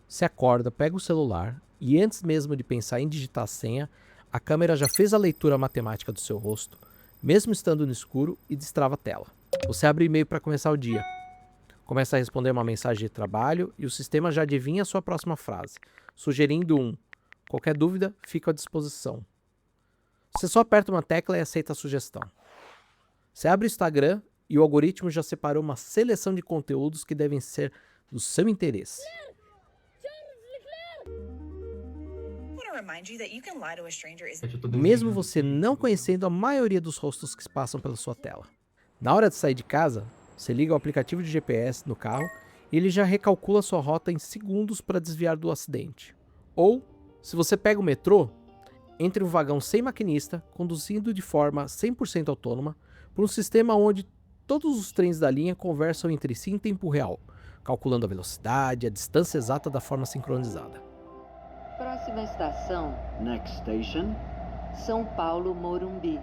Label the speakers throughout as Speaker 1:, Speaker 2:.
Speaker 1: Você acorda, pega o celular e antes mesmo de pensar em digitar a senha, a câmera já fez a leitura matemática do seu rosto, mesmo estando no escuro, e destrava a tela. Você abre o e-mail para começar o dia. Começa a responder uma mensagem de trabalho e o sistema já adivinha a sua próxima frase, sugerindo qualquer dúvida, fica à disposição. Você só aperta uma tecla e aceita a sugestão. Você abre o Instagram e o algoritmo já separou uma seleção de conteúdos que devem ser do seu interesse. Mesmo você não conhecendo a maioria dos rostos que passam pela sua tela. Na hora de sair de casa, você liga o aplicativo de GPS no carro e ele já recalcula sua rota em segundos para desviar do acidente. Ou, se você pega o metrô, entre um vagão sem maquinista, conduzindo de forma 100% autônoma, por um sistema onde todos os trens da linha conversam entre si em tempo real, calculando a velocidade e a distância exata da forma sincronizada.
Speaker 2: Próxima estação. Next station. São Paulo, Morumbi.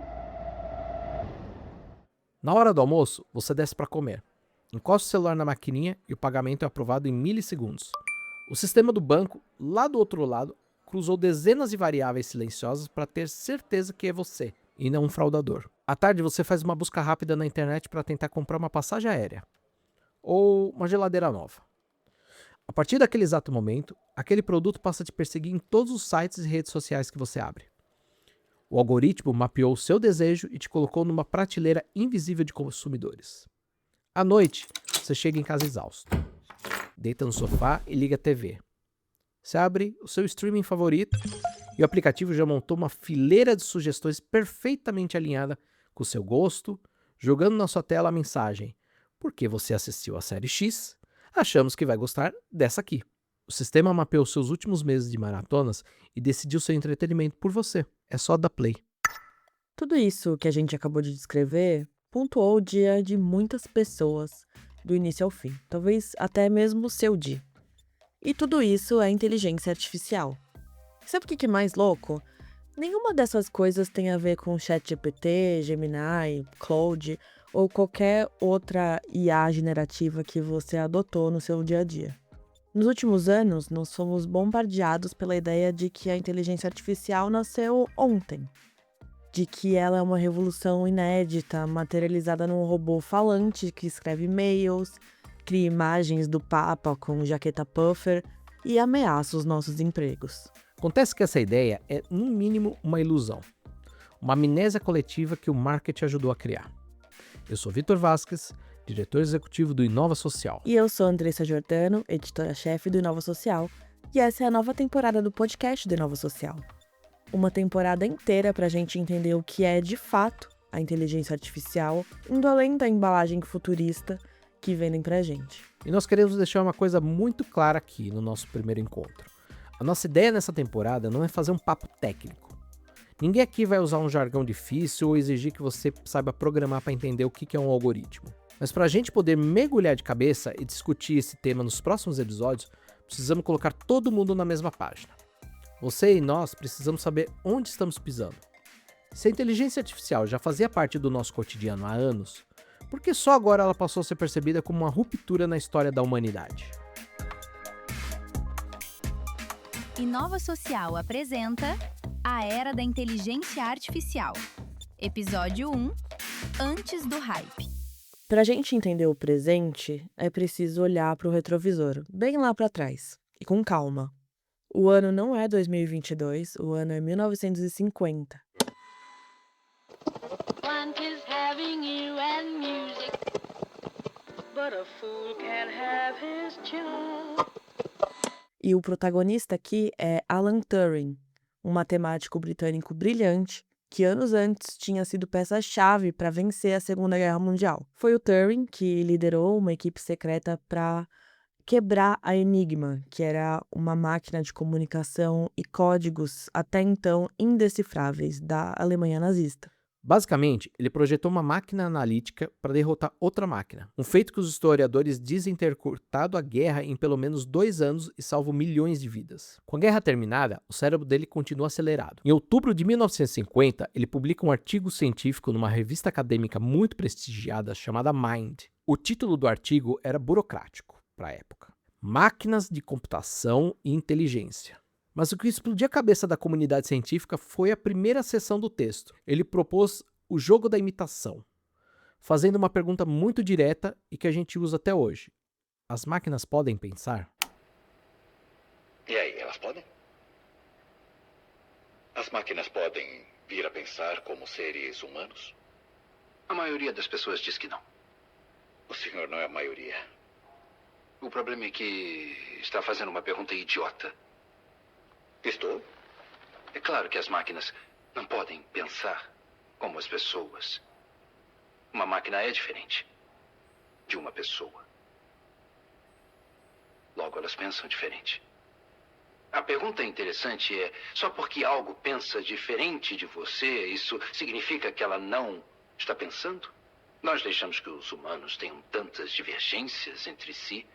Speaker 1: Na hora do almoço, você desce para comer. Encosta o celular na maquininha e o pagamento é aprovado em milissegundos. O sistema do banco, lá do outro lado, cruzou dezenas de variáveis silenciosas para ter certeza que é você, e não um fraudador. À tarde, você faz uma busca rápida na internet para tentar comprar uma passagem aérea. Ou uma geladeira nova. A partir daquele exato momento, aquele produto passa a te perseguir em todos os sites e redes sociais que você abre. O algoritmo mapeou o seu desejo e te colocou numa prateleira invisível de consumidores. À noite, você chega em casa exausto. Deita no sofá e liga a TV. Você abre o seu streaming favorito e o aplicativo já montou uma fileira de sugestões perfeitamente alinhada com o seu gosto, jogando na sua tela a mensagem: porque você assistiu a série X, achamos que vai gostar dessa aqui. O sistema mapeou seus últimos meses de maratonas e decidiu seu entretenimento por você. É só dar play.
Speaker 3: Tudo isso que a gente acabou de descrever pontuou o dia de muitas pessoas, do início ao fim, talvez até mesmo o seu dia. E tudo isso é inteligência artificial. Sabe o que é mais louco? Nenhuma dessas coisas tem a ver com ChatGPT, Gemini, Claude ou qualquer outra IA generativa que você adotou no seu dia a dia. Nos últimos anos, nós fomos bombardeados pela ideia de que a inteligência artificial nasceu ontem, de que ela é uma revolução inédita, materializada num robô falante que escreve e-mails, cria imagens do Papa com jaqueta puffer e ameaça os nossos empregos.
Speaker 1: Acontece que essa ideia é, no mínimo, uma ilusão. Uma amnésia coletiva que o marketing ajudou a criar. Eu sou Vitor Vasquez, diretor executivo do Inova Social.
Speaker 3: E eu sou Andressa Giordano, editora-chefe do Inova Social, e essa é a nova temporada do podcast do Inova Social. Uma temporada inteira para a gente entender o que é, de fato, a inteligência artificial, indo além da embalagem futurista que vendem pra gente.
Speaker 1: E nós queremos deixar uma coisa muito clara aqui no nosso primeiro encontro. A nossa ideia nessa temporada não é fazer um papo técnico. Ninguém aqui vai usar um jargão difícil ou exigir que você saiba programar para entender o que é um algoritmo. Mas para a gente poder mergulhar de cabeça e discutir esse tema nos próximos episódios, precisamos colocar todo mundo na mesma página. Você e nós precisamos saber onde estamos pisando. Se a inteligência artificial já fazia parte do nosso cotidiano há anos, por que só agora ela passou a ser percebida como uma ruptura na história da humanidade?
Speaker 4: Inova Social apresenta A Era da Inteligência Artificial. Episódio 1, Antes do Hype.
Speaker 3: Para a gente entender o presente, é preciso olhar para o retrovisor, bem lá para trás, e com calma. O ano não é 2022, o ano é 1950. E o protagonista aqui é Alan Turing, um matemático britânico brilhante que anos antes tinha sido peça-chave para vencer a Segunda Guerra Mundial. Foi o Turing que liderou uma equipe secreta para quebrar a Enigma, que era uma máquina de comunicação e códigos até então indecifráveis da Alemanha nazista.
Speaker 1: Basicamente, ele projetou uma máquina analítica para derrotar outra máquina, um feito que os historiadores dizem ter cortado a guerra em pelo menos 2 anos e salvo milhões de vidas. Com a guerra terminada, o cérebro dele continua acelerado. Em outubro de 1950, ele publica um artigo científico numa revista acadêmica muito prestigiada chamada Mind. O título do artigo era burocrático: para a época. Máquinas de computação e inteligência. Mas o que explodiu a cabeça da comunidade científica foi a primeira seção do texto. Ele propôs o jogo da imitação, fazendo uma pergunta muito direta e que a gente usa até hoje. As máquinas podem pensar?
Speaker 5: E aí, elas podem? As máquinas podem vir a pensar como seres humanos?
Speaker 6: A maioria das pessoas diz que não.
Speaker 5: O senhor não é a maioria.
Speaker 6: O problema é que está fazendo uma pergunta idiota.
Speaker 5: Estou?
Speaker 6: É claro que as máquinas não podem pensar como as pessoas. Uma máquina é diferente de uma pessoa. Logo, elas pensam diferente. A pergunta interessante é, só porque algo pensa diferente de você, isso significa que ela não está pensando? Nós deixamos que os humanos tenham tantas divergências entre si.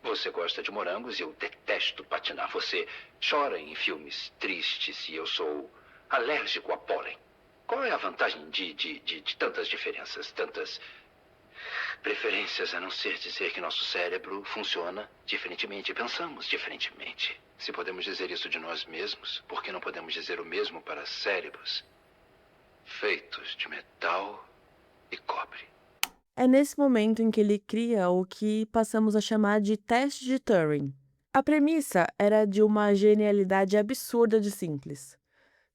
Speaker 6: Você gosta de morangos e eu detesto patinar. Você chora em filmes tristes e eu sou alérgico a pólen. Qual é a vantagem de tantas diferenças, tantas preferências, a não ser dizer que nosso cérebro funciona diferentemente, pensamos diferentemente? Se podemos dizer isso de nós mesmos, por que não podemos dizer o mesmo para cérebros feitos de metal e cobre?
Speaker 3: É nesse momento em que ele cria o que passamos a chamar de teste de Turing. A premissa era de uma genialidade absurda de simples.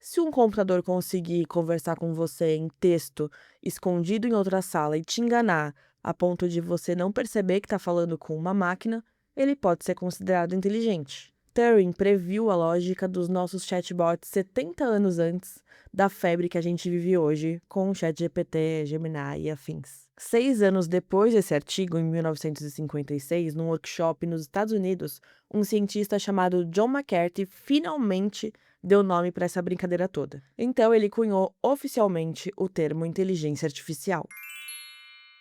Speaker 3: Se um computador conseguir conversar com você em texto, escondido em outra sala e te enganar a ponto de você não perceber que está falando com uma máquina, ele pode ser considerado inteligente. Turing previu a lógica dos nossos chatbots 70 anos antes da febre que a gente vive hoje com o ChatGPT, Gemini e afins. 6 anos depois desse artigo, em 1956, num workshop nos Estados Unidos, um cientista chamado John McCarthy finalmente deu nome para essa brincadeira toda. Então ele cunhou oficialmente o termo inteligência artificial.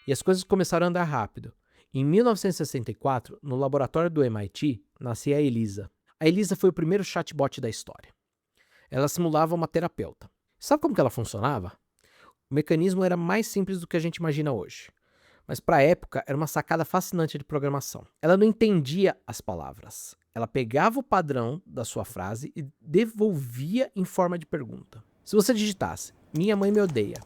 Speaker 1: E as coisas começaram a andar rápido. Em 1964, no laboratório do MIT, nascia a Elisa. A Elisa foi o primeiro chatbot da história. Ela simulava uma terapeuta. Sabe como que ela funcionava? O mecanismo era mais simples do que a gente imagina hoje. Mas para a época era uma sacada fascinante de programação. Ela não entendia as palavras. Ela pegava o padrão da sua frase e devolvia em forma de pergunta. Se você digitasse, minha mãe me odeia,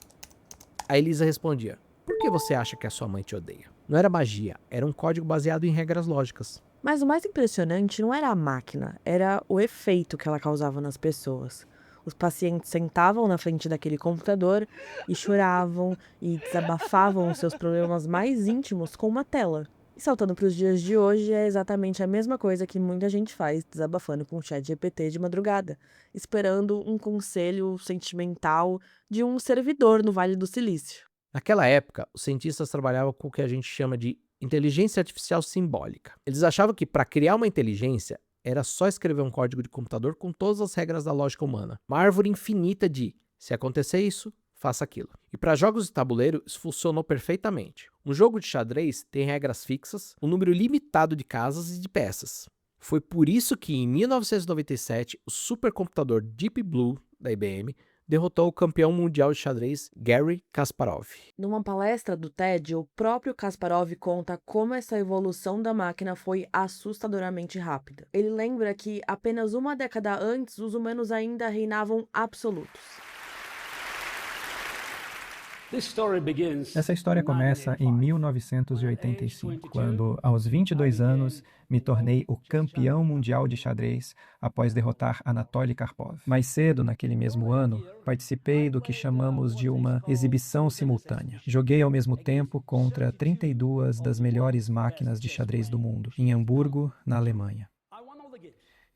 Speaker 1: a Elisa respondia, por que você acha que a sua mãe te odeia? Não era magia, era um código baseado em regras lógicas.
Speaker 3: Mas o mais impressionante não era a máquina, era o efeito que ela causava nas pessoas. Os pacientes sentavam na frente daquele computador e choravam e desabafavam os seus problemas mais íntimos com uma tela. E saltando para os dias de hoje, é exatamente a mesma coisa que muita gente faz desabafando com o ChatGPT de madrugada, esperando um conselho sentimental de um servidor no Vale do Silício.
Speaker 1: Naquela época, os cientistas trabalhavam com o que a gente chama de inteligência artificial simbólica. Eles achavam que para criar uma inteligência, era só escrever um código de computador com todas as regras da lógica humana. Uma árvore infinita de, se acontecer isso, faça aquilo. E para jogos de tabuleiro, isso funcionou perfeitamente. Um jogo de xadrez tem regras fixas, um número limitado de casas e de peças. Foi por isso que, em 1997, o supercomputador Deep Blue, da IBM, derrotou o campeão mundial de xadrez Garry Kasparov.
Speaker 3: Numa palestra do TED, o próprio Kasparov conta como essa evolução da máquina foi assustadoramente rápida. Ele lembra que apenas uma década antes, os humanos ainda reinavam absolutos.
Speaker 7: Essa história começa em 1985, quando, aos 22 anos, me tornei o campeão mundial de xadrez após derrotar Anatoly Karpov. Mais cedo, naquele mesmo ano, participei do que chamamos de uma exibição simultânea. Joguei ao mesmo tempo contra 32 das melhores máquinas de xadrez do mundo, em Hamburgo, na Alemanha.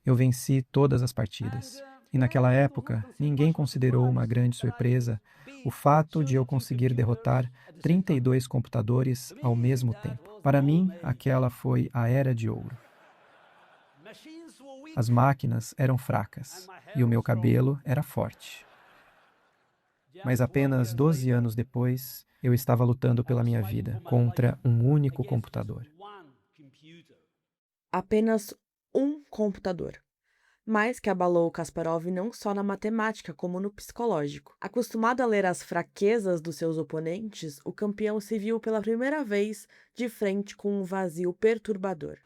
Speaker 7: Eu venci todas as partidas. E naquela época, ninguém considerou uma grande surpresa o fato de eu conseguir derrotar 32 computadores ao mesmo tempo. Para mim, aquela foi a era de ouro. As máquinas eram fracas e o meu cabelo era forte. Mas apenas 12 anos depois, eu estava lutando pela minha vida contra um único computador.
Speaker 3: Apenas um computador. Mas que abalou Kasparov não só na matemática, como no psicológico. Acostumado a ler as fraquezas dos seus oponentes, o campeão se viu pela primeira vez de frente com um vazio perturbador.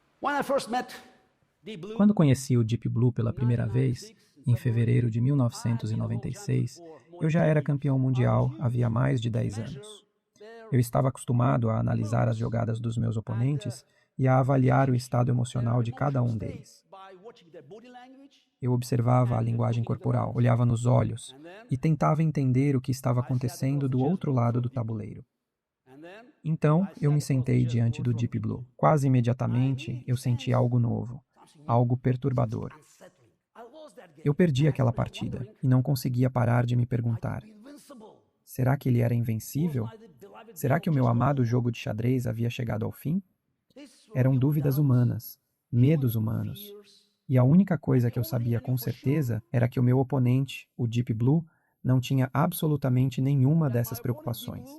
Speaker 7: Quando conheci o Deep Blue pela primeira vez, em fevereiro de 1996, eu já era campeão mundial havia mais de 10 anos. Eu estava acostumado a analisar as jogadas dos meus oponentes e a avaliar o estado emocional de cada um deles. Eu observava a linguagem corporal, olhava nos olhos e tentava entender o que estava acontecendo do outro lado do tabuleiro. Então, eu me sentei diante do Deep Blue. Quase imediatamente, eu senti algo novo, algo perturbador. Eu perdi aquela partida e não conseguia parar de me perguntar: será que ele era invencível? Será que o meu amado jogo de xadrez havia chegado ao fim? Eram dúvidas humanas, medos humanos. E a única coisa que eu sabia com certeza era que o meu oponente, o Deep Blue, não tinha absolutamente nenhuma dessas preocupações.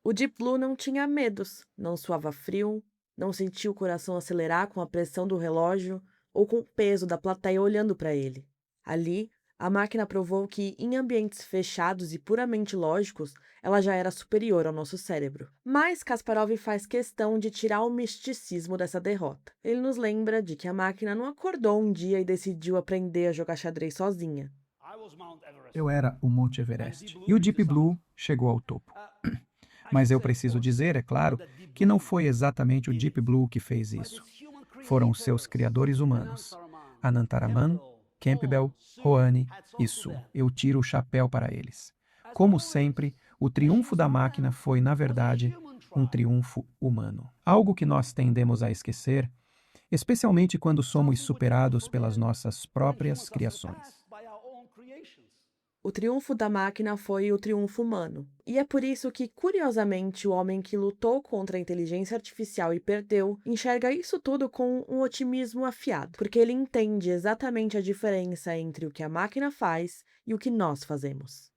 Speaker 3: O Deep Blue não tinha medos, não suava frio, não sentia o coração acelerar com a pressão do relógio ou com o peso da plateia olhando para ele. Ali, a máquina provou que, em ambientes fechados e puramente lógicos, ela já era superior ao nosso cérebro. Mas Kasparov faz questão de tirar o misticismo dessa derrota. Ele nos lembra de que a máquina não acordou um dia e decidiu aprender a jogar xadrez sozinha.
Speaker 7: Eu era o Monte Everest e o Deep Blue chegou ao topo. Mas eu preciso dizer, é claro, que não foi exatamente o Deep Blue que fez isso. Foram seus criadores humanos, Anantaraman, Campbell, Rouhani e Su. Eu tiro o chapéu para eles. Como sempre, o triunfo da máquina foi, na verdade, um triunfo humano. Algo que nós tendemos a esquecer, especialmente quando somos superados pelas nossas próprias criações.
Speaker 3: O triunfo da máquina foi o triunfo humano. E é por isso que, curiosamente, o homem que lutou contra a inteligência artificial e perdeu, enxerga isso tudo com um otimismo afiado, porque ele entende exatamente a diferença entre o que a máquina faz e o que nós fazemos.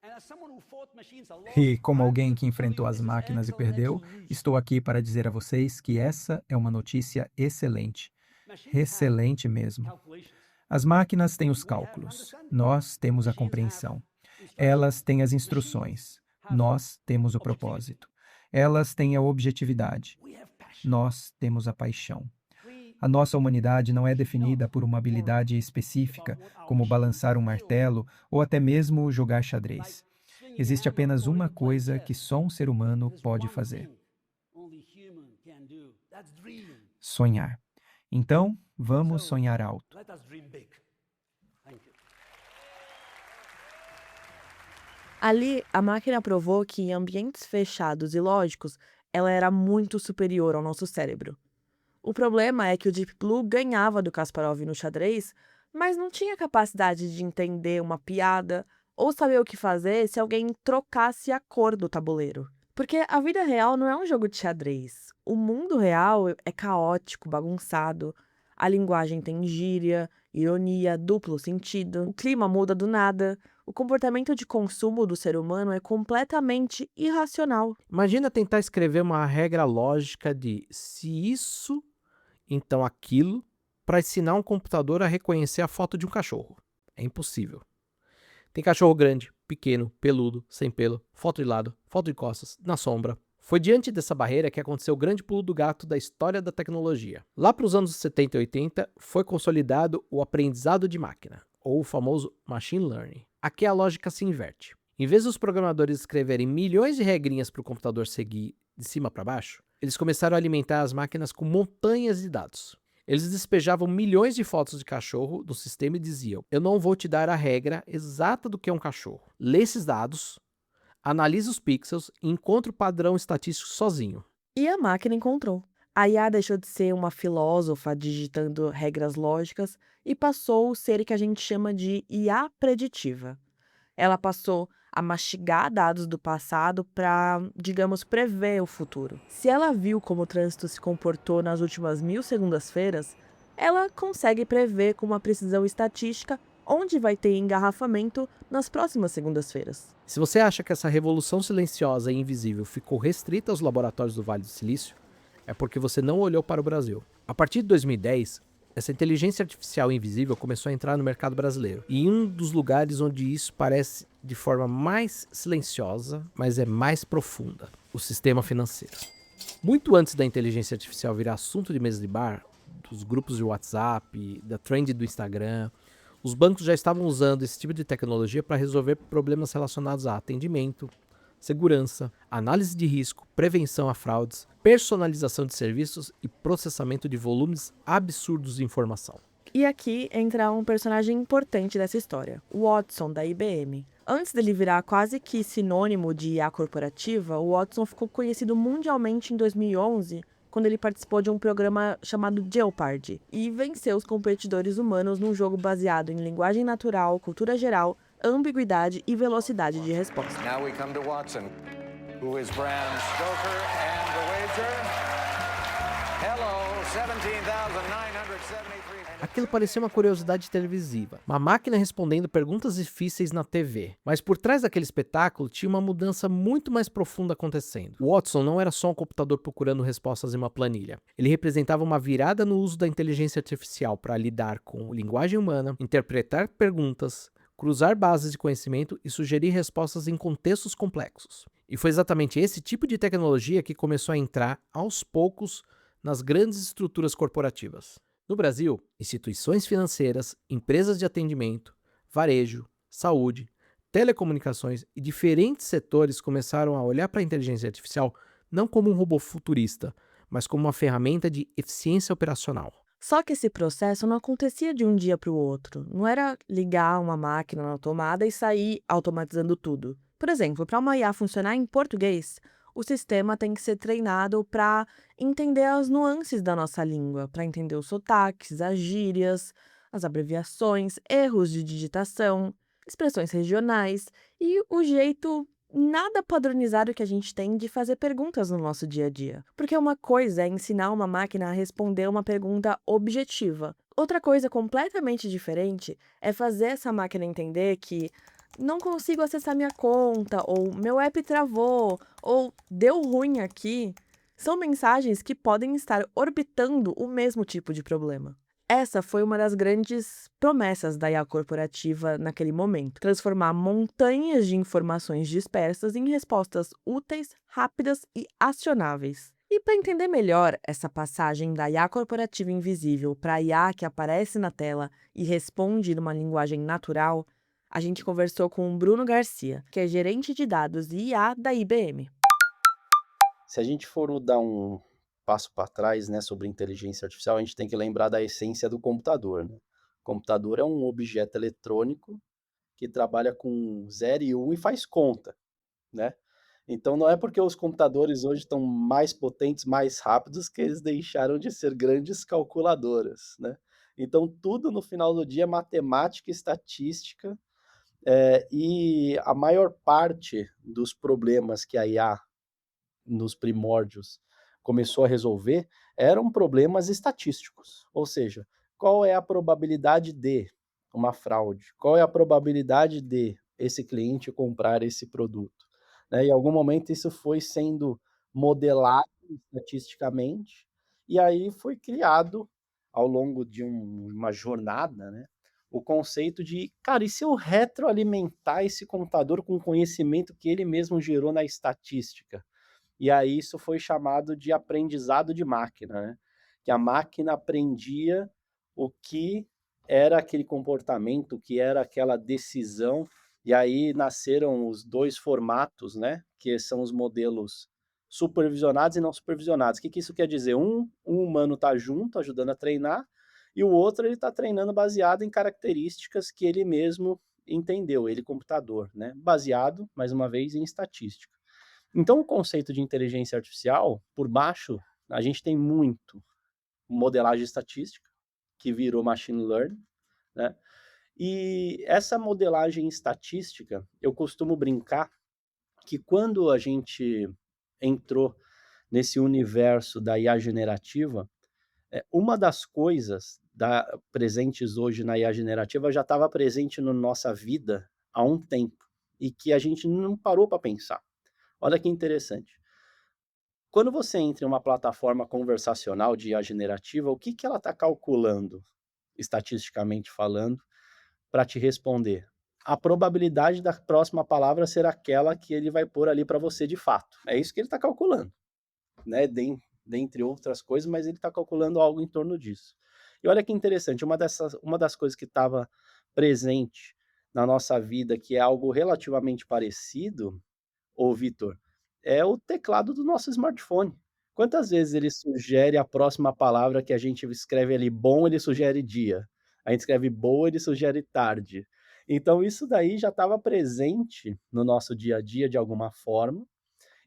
Speaker 7: E como alguém que enfrentou as máquinas e perdeu, estou aqui para dizer a vocês que essa é uma notícia excelente. Excelente mesmo. As máquinas têm os cálculos, nós temos a compreensão. Elas têm as instruções, nós temos o propósito. Elas têm a objetividade, nós temos a paixão. A nossa humanidade não é definida por uma habilidade específica, como balançar um martelo ou até mesmo jogar xadrez. Existe apenas uma coisa que só um ser humano pode fazer: sonhar. Então, vamos sonhar alto.
Speaker 3: Ali, a máquina provou que em ambientes fechados e lógicos, ela era muito superior ao nosso cérebro. O problema é que o Deep Blue ganhava do Kasparov no xadrez, mas não tinha capacidade de entender uma piada ou saber o que fazer se alguém trocasse a cor do tabuleiro. Porque a vida real não é um jogo de xadrez. O mundo real é caótico, bagunçado. A linguagem tem gíria, ironia, duplo sentido. O clima muda do nada. O comportamento de consumo do ser humano é completamente irracional.
Speaker 1: Imagina tentar escrever uma regra lógica de se isso, então aquilo, para ensinar um computador a reconhecer a foto de um cachorro. É impossível. Tem cachorro grande, pequeno, peludo, sem pelo, foto de lado, foto de costas, na sombra. Foi diante dessa barreira que aconteceu o grande pulo do gato da história da tecnologia. Lá para os anos 70 e 80, foi consolidado o aprendizado de máquina, ou o famoso machine learning. Aqui a lógica se inverte. Em vez dos programadores escreverem milhões de regrinhas para o computador seguir de cima para baixo, eles começaram a alimentar as máquinas com montanhas de dados. Eles despejavam milhões de fotos de cachorro do sistema e diziam: eu não vou te dar a regra exata do que é um cachorro. Lê esses dados, analisa os pixels e encontra o padrão estatístico sozinho.
Speaker 3: E a máquina encontrou. A IA deixou de ser uma filósofa digitando regras lógicas e passou a ser o que a gente chama de IA preditiva. Ela passou a mastigar dados do passado para, digamos, prever o futuro. Se ela viu como o trânsito se comportou nas últimas 1000 segundas-feiras, ela consegue prever com uma precisão estatística onde vai ter engarrafamento nas próximas segundas-feiras.
Speaker 1: Se você acha que essa revolução silenciosa e invisível ficou restrita aos laboratórios do Vale do Silício, é porque você não olhou para o Brasil. A partir de 2010, essa inteligência artificial invisível começou a entrar no mercado brasileiro. E um dos lugares onde isso parece de forma mais silenciosa, mas é mais profunda: o sistema financeiro. Muito antes da inteligência artificial virar assunto de mesa de bar, dos grupos de WhatsApp, da trend do Instagram, os bancos já estavam usando esse tipo de tecnologia para resolver problemas relacionados a atendimento, segurança, análise de risco, prevenção a fraudes, personalização de serviços e processamento de volumes absurdos de informação.
Speaker 3: E aqui entra um personagem importante dessa história, o Watson, da IBM. Antes dele virar quase que sinônimo de IA corporativa, o Watson ficou conhecido mundialmente em 2011, quando ele participou de um programa chamado Jeopardy e venceu os competidores humanos num jogo baseado em linguagem natural, cultura geral, ambiguidade e velocidade de resposta.
Speaker 8: Now we come to Watson, who is Bram Stoker, and the wager. Hello, 17,973.
Speaker 1: Aquilo parecia uma curiosidade televisiva, uma máquina respondendo perguntas difíceis na TV. Mas por trás daquele espetáculo tinha uma mudança muito mais profunda acontecendo. O Watson não era só um computador procurando respostas em uma planilha. Ele representava uma virada no uso da inteligência artificial para lidar com linguagem humana, interpretar perguntas, cruzar bases de conhecimento e sugerir respostas em contextos complexos. E foi exatamente esse tipo de tecnologia que começou a entrar, aos poucos, nas grandes estruturas corporativas. No Brasil, instituições financeiras, empresas de atendimento, varejo, saúde, telecomunicações e diferentes setores começaram a olhar para a inteligência artificial não como um robô futurista, mas como uma ferramenta de eficiência operacional.
Speaker 3: Só que esse processo não acontecia de um dia para o outro. Não era ligar uma máquina na tomada e sair automatizando tudo. Por exemplo, para uma IA funcionar em português, o sistema tem que ser treinado para entender as nuances da nossa língua, para entender os sotaques, as gírias, as abreviações, erros de digitação, expressões regionais e o jeito nada padronizado que a gente tem de fazer perguntas no nosso dia a dia. Porque uma coisa é ensinar uma máquina a responder uma pergunta objetiva. Outra coisa completamente diferente é fazer essa máquina entender que não consigo acessar minha conta, ou meu app travou, ou deu ruim aqui, são mensagens que podem estar orbitando o mesmo tipo de problema. Essa foi uma das grandes promessas da IA corporativa naquele momento, transformar montanhas de informações dispersas em respostas úteis, rápidas e acionáveis. E para entender melhor essa passagem da IA corporativa invisível para a IA que aparece na tela e responde numa linguagem natural, a gente conversou com o Bruno Garcia, que é gerente de dados e IA da IBM.
Speaker 9: Se a gente for dar um passo para trás, né, sobre inteligência artificial, a gente tem que lembrar da essência do computador, né? O computador é um objeto eletrônico que trabalha com 0 e 1 e faz conta, né? Então não é porque os computadores hoje estão mais potentes, mais rápidos, que eles deixaram de ser grandes calculadoras, né? Então tudo no final do dia é matemática e estatística, e a maior parte dos problemas que a IA nos primórdios começou a resolver eram problemas estatísticos, ou seja, qual é a probabilidade de uma fraude, qual é a probabilidade de esse cliente comprar esse produto, né? Em algum momento isso foi sendo modelado estatisticamente e aí foi criado ao longo de uma jornada, né, o conceito de, cara, e se eu retroalimentar esse computador com o conhecimento que ele mesmo gerou na estatística? E aí isso foi chamado de aprendizado de máquina, né? Que a máquina aprendia o que era aquele comportamento, o que era aquela decisão, e aí nasceram os dois formatos, né? Que são os modelos supervisionados e não supervisionados. O que isso quer dizer? Um humano está junto, ajudando a treinar, e o outro ele está treinando baseado em características que ele mesmo entendeu, ele computador, né? Baseado, mais uma vez, em estatística. Então, o conceito de inteligência artificial, por baixo, a gente tem muito modelagem estatística, que virou machine learning, né? E essa modelagem estatística, eu costumo brincar que quando a gente entrou nesse universo da IA generativa, uma das coisas presentes hoje na IA generativa já estava presente na nossa vida há um tempo e que a gente não parou para pensar. Olha que interessante. Quando você entra em uma plataforma conversacional de IA generativa, o que ela está calculando, estatisticamente falando, para te responder? A probabilidade da próxima palavra ser aquela que ele vai pôr ali para você de fato. É isso que ele está calculando. né, dentre outras coisas, mas ele está calculando algo em torno disso. E olha que interessante, uma das coisas que estava presente na nossa vida, que é algo relativamente parecido, ô Vitor, é o teclado do nosso smartphone. Quantas vezes ele sugere a próxima palavra que a gente escreve ali bom, ele sugere dia. A gente escreve boa, ele sugere tarde. Então isso daí já estava presente no nosso dia a dia de alguma forma,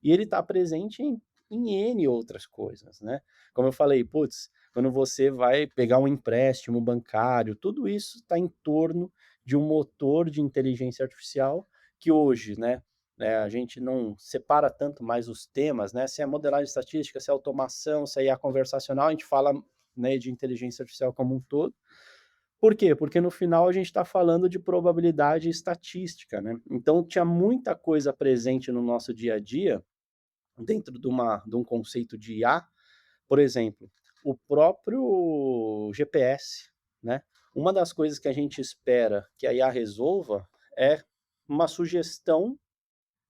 Speaker 9: e ele está presente em N outras coisas, né? Como eu falei, putz, quando você vai pegar um empréstimo bancário, tudo isso está em torno de um motor de inteligência artificial que hoje, né, a gente não separa tanto mais os temas, né? Se é modelagem estatística, se é automação, se é IA conversacional, a gente fala, né, de inteligência artificial como um todo. Por quê? Porque no final a gente está falando de probabilidade estatística, né? Então tinha muita coisa presente no nosso dia a dia dentro de um conceito de IA, por exemplo, o próprio GPS, né? Uma das coisas que a gente espera que a IA resolva é uma sugestão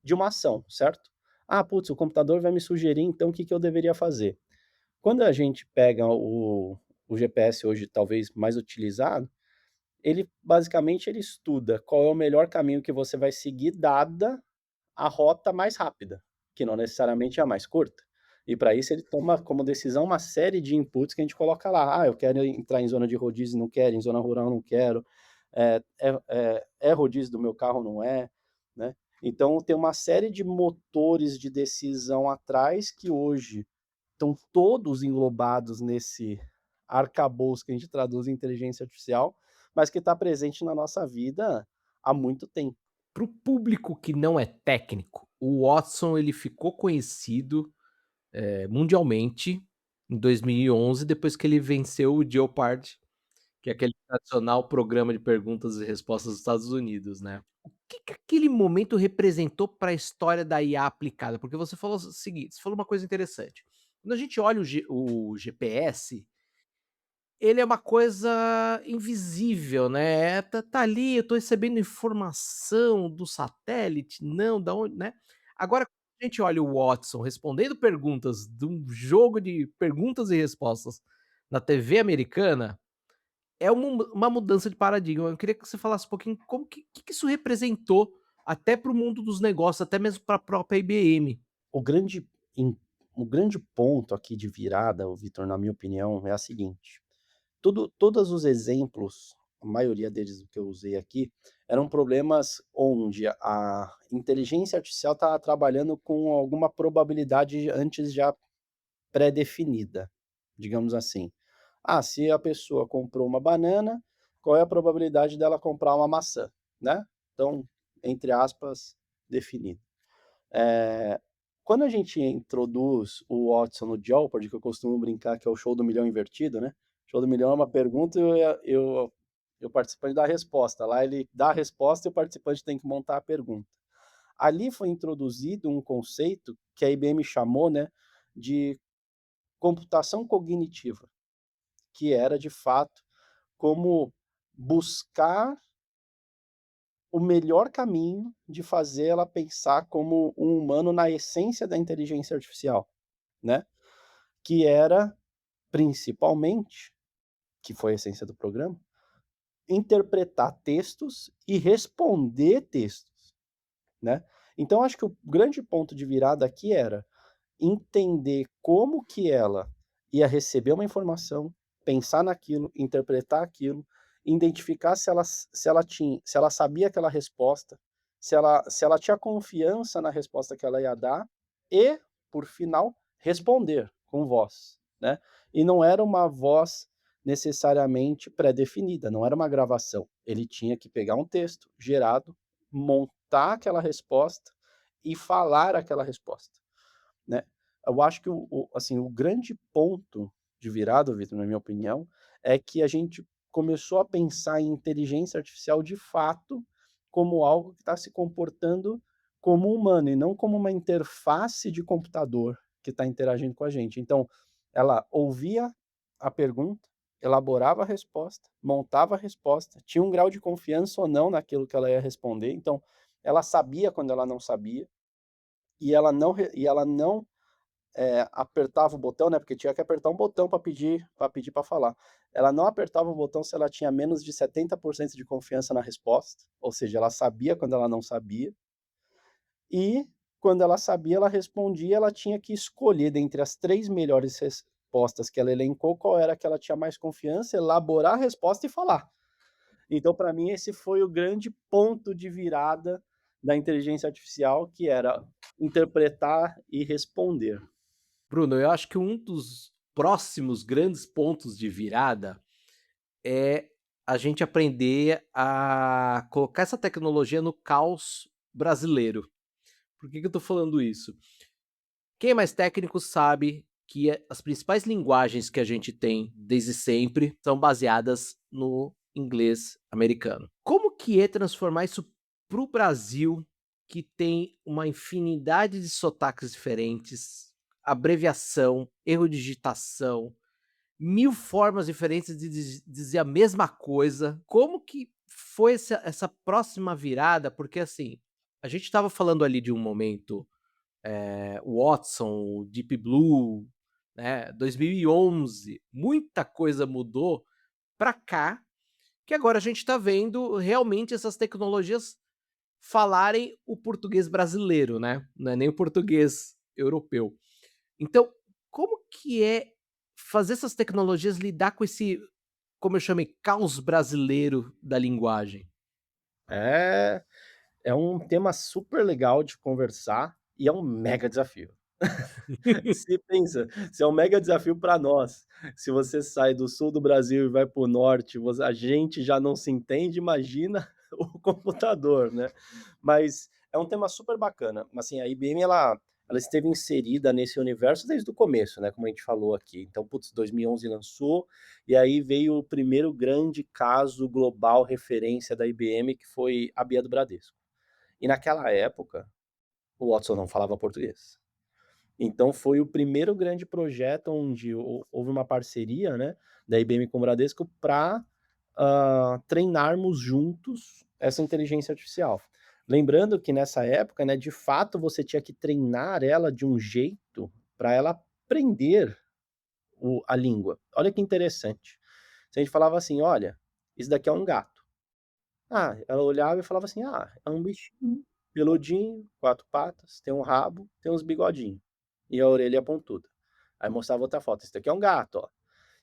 Speaker 9: de uma ação, certo? Ah, putz, o computador vai me sugerir então o que eu deveria fazer. Quando a gente pega o GPS hoje talvez mais utilizado, ele basicamente ele estuda qual é o melhor caminho que você vai seguir dada a rota mais rápida, que não necessariamente é a mais curta. E para isso ele toma como decisão uma série de inputs que a gente coloca lá. Ah, eu quero entrar em zona de rodízio, não quero, em zona rural, não quero. É rodízio do meu carro, não é, né? Então tem uma série de motores de decisão atrás que hoje estão todos englobados nesse arcabouço que a gente traduz em inteligência artificial, mas que está presente na nossa vida há muito tempo.
Speaker 1: Para o público que não é técnico, o Watson ele ficou conhecido mundialmente em 2011, depois que ele venceu o Jeopardy, que é aquele tradicional programa de perguntas e respostas dos Estados Unidos, né. O que aquele momento representou para a história da IA aplicada? Porque você falou o seguinte, você falou uma coisa interessante. Quando a gente olha o GPS, ele é uma coisa invisível, né, tá ali, eu tô recebendo informação do satélite, não, da onde, né. Agora, quando a gente olha o Watson respondendo perguntas de um jogo de perguntas e respostas na TV americana, é uma mudança de paradigma. Eu queria que você falasse um pouquinho como que isso representou até para o mundo dos negócios, até mesmo para a própria IBM.
Speaker 9: O grande, em- o grande ponto aqui de virada, Vitor, na minha opinião, é a seguinte: todos os exemplos, a maioria deles que eu usei aqui, eram problemas onde a inteligência artificial estava trabalhando com alguma probabilidade antes já pré-definida, digamos assim. Ah, se a pessoa comprou uma banana, qual é a probabilidade dela comprar uma maçã, né? Então, entre aspas, definido. Quando a gente introduz o Watson no Jeopardy, que eu costumo brincar que é o show do milhão invertido, né? Show do milhão é uma pergunta e o participante dá a resposta. Lá ele dá a resposta e o participante tem que montar a pergunta. Ali foi introduzido um conceito que a IBM chamou, né, de computação cognitiva, que era, de fato, como buscar o melhor caminho de fazer ela pensar como um humano na essência da inteligência artificial, né? Que era, principalmente, que foi a essência do programa, interpretar textos e responder textos, né? Então, acho que o grande ponto de virada aqui era entender como que ela ia receber uma informação, pensar naquilo, interpretar aquilo, identificar se ela sabia aquela resposta, se ela tinha confiança na resposta que ela ia dar e, por final, responder com voz, né? E não era uma voz necessariamente pré-definida, não era uma gravação. Ele tinha que pegar um texto gerado, montar aquela resposta e falar aquela resposta, né? Eu acho que assim, o grande ponto de virada, Vitor, na minha opinião, é que a gente começou a pensar em inteligência artificial de fato como algo que está se comportando como humano e não como uma interface de computador que está interagindo com a gente. Então, ela ouvia a pergunta, elaborava a resposta, montava a resposta, tinha um grau de confiança ou não naquilo que ela ia responder. Então, ela sabia quando ela não sabia e ela não apertava o botão, né? Porque tinha que apertar um botão para pedir para falar. Ela não apertava o botão se ela tinha menos de 70% de confiança na resposta, ou seja, ela sabia quando ela não sabia. E quando ela sabia, ela respondia, ela tinha que escolher dentre as 3 melhores respostas que ela elencou, qual era que ela tinha mais confiança, elaborar a resposta e falar. Então, para mim, esse foi o grande ponto de virada da inteligência artificial, que era interpretar e responder.
Speaker 1: Bruno, eu acho que um dos próximos grandes pontos de virada é a gente aprender a colocar essa tecnologia no caos brasileiro. Por que eu tô falando isso? Quem é mais técnico sabe que as principais linguagens que a gente tem desde sempre são baseadas no inglês americano. Como que é transformar isso para o Brasil, que tem uma infinidade de sotaques diferentes, abreviação, erro de digitação, 1000 formas diferentes de dizer a mesma coisa? Como que foi essa próxima virada? Porque assim, a gente estava falando ali de um momento o Watson, o Deep Blue, né, 2011, muita coisa mudou para cá, que agora a gente está vendo realmente essas tecnologias falarem o português brasileiro, né? Não é nem o português europeu. Então, como que é fazer essas tecnologias lidar com esse, como eu chamei, caos brasileiro da linguagem?
Speaker 9: É um tema super legal de conversar e é um mega desafio. Se pensa, se é um mega desafio para nós, se você sai do sul do Brasil e vai para o norte, a gente já não se entende, imagina o computador, né? Mas é um tema super bacana. Assim, a IBM ela esteve inserida nesse universo desde o começo, né? Como a gente falou aqui. Então, 2011 lançou, e aí veio o primeiro grande caso global referência da IBM, que foi a Bia do Bradesco. E naquela época, o Watson não falava português. Então foi o primeiro grande projeto onde houve uma parceria, né, da IBM com o Bradesco para treinarmos juntos essa inteligência artificial. Lembrando que nessa época, né, de fato você tinha que treinar ela de um jeito para ela aprender a língua. Olha que interessante. Se a gente falava assim, olha, isso daqui é um gato. Ela olhava e falava assim, é um bichinho, peludinho, 4 patas, tem um rabo, tem uns bigodinhos e a orelha pontuda. Aí mostrava outra foto, esse daqui é um gato, ó.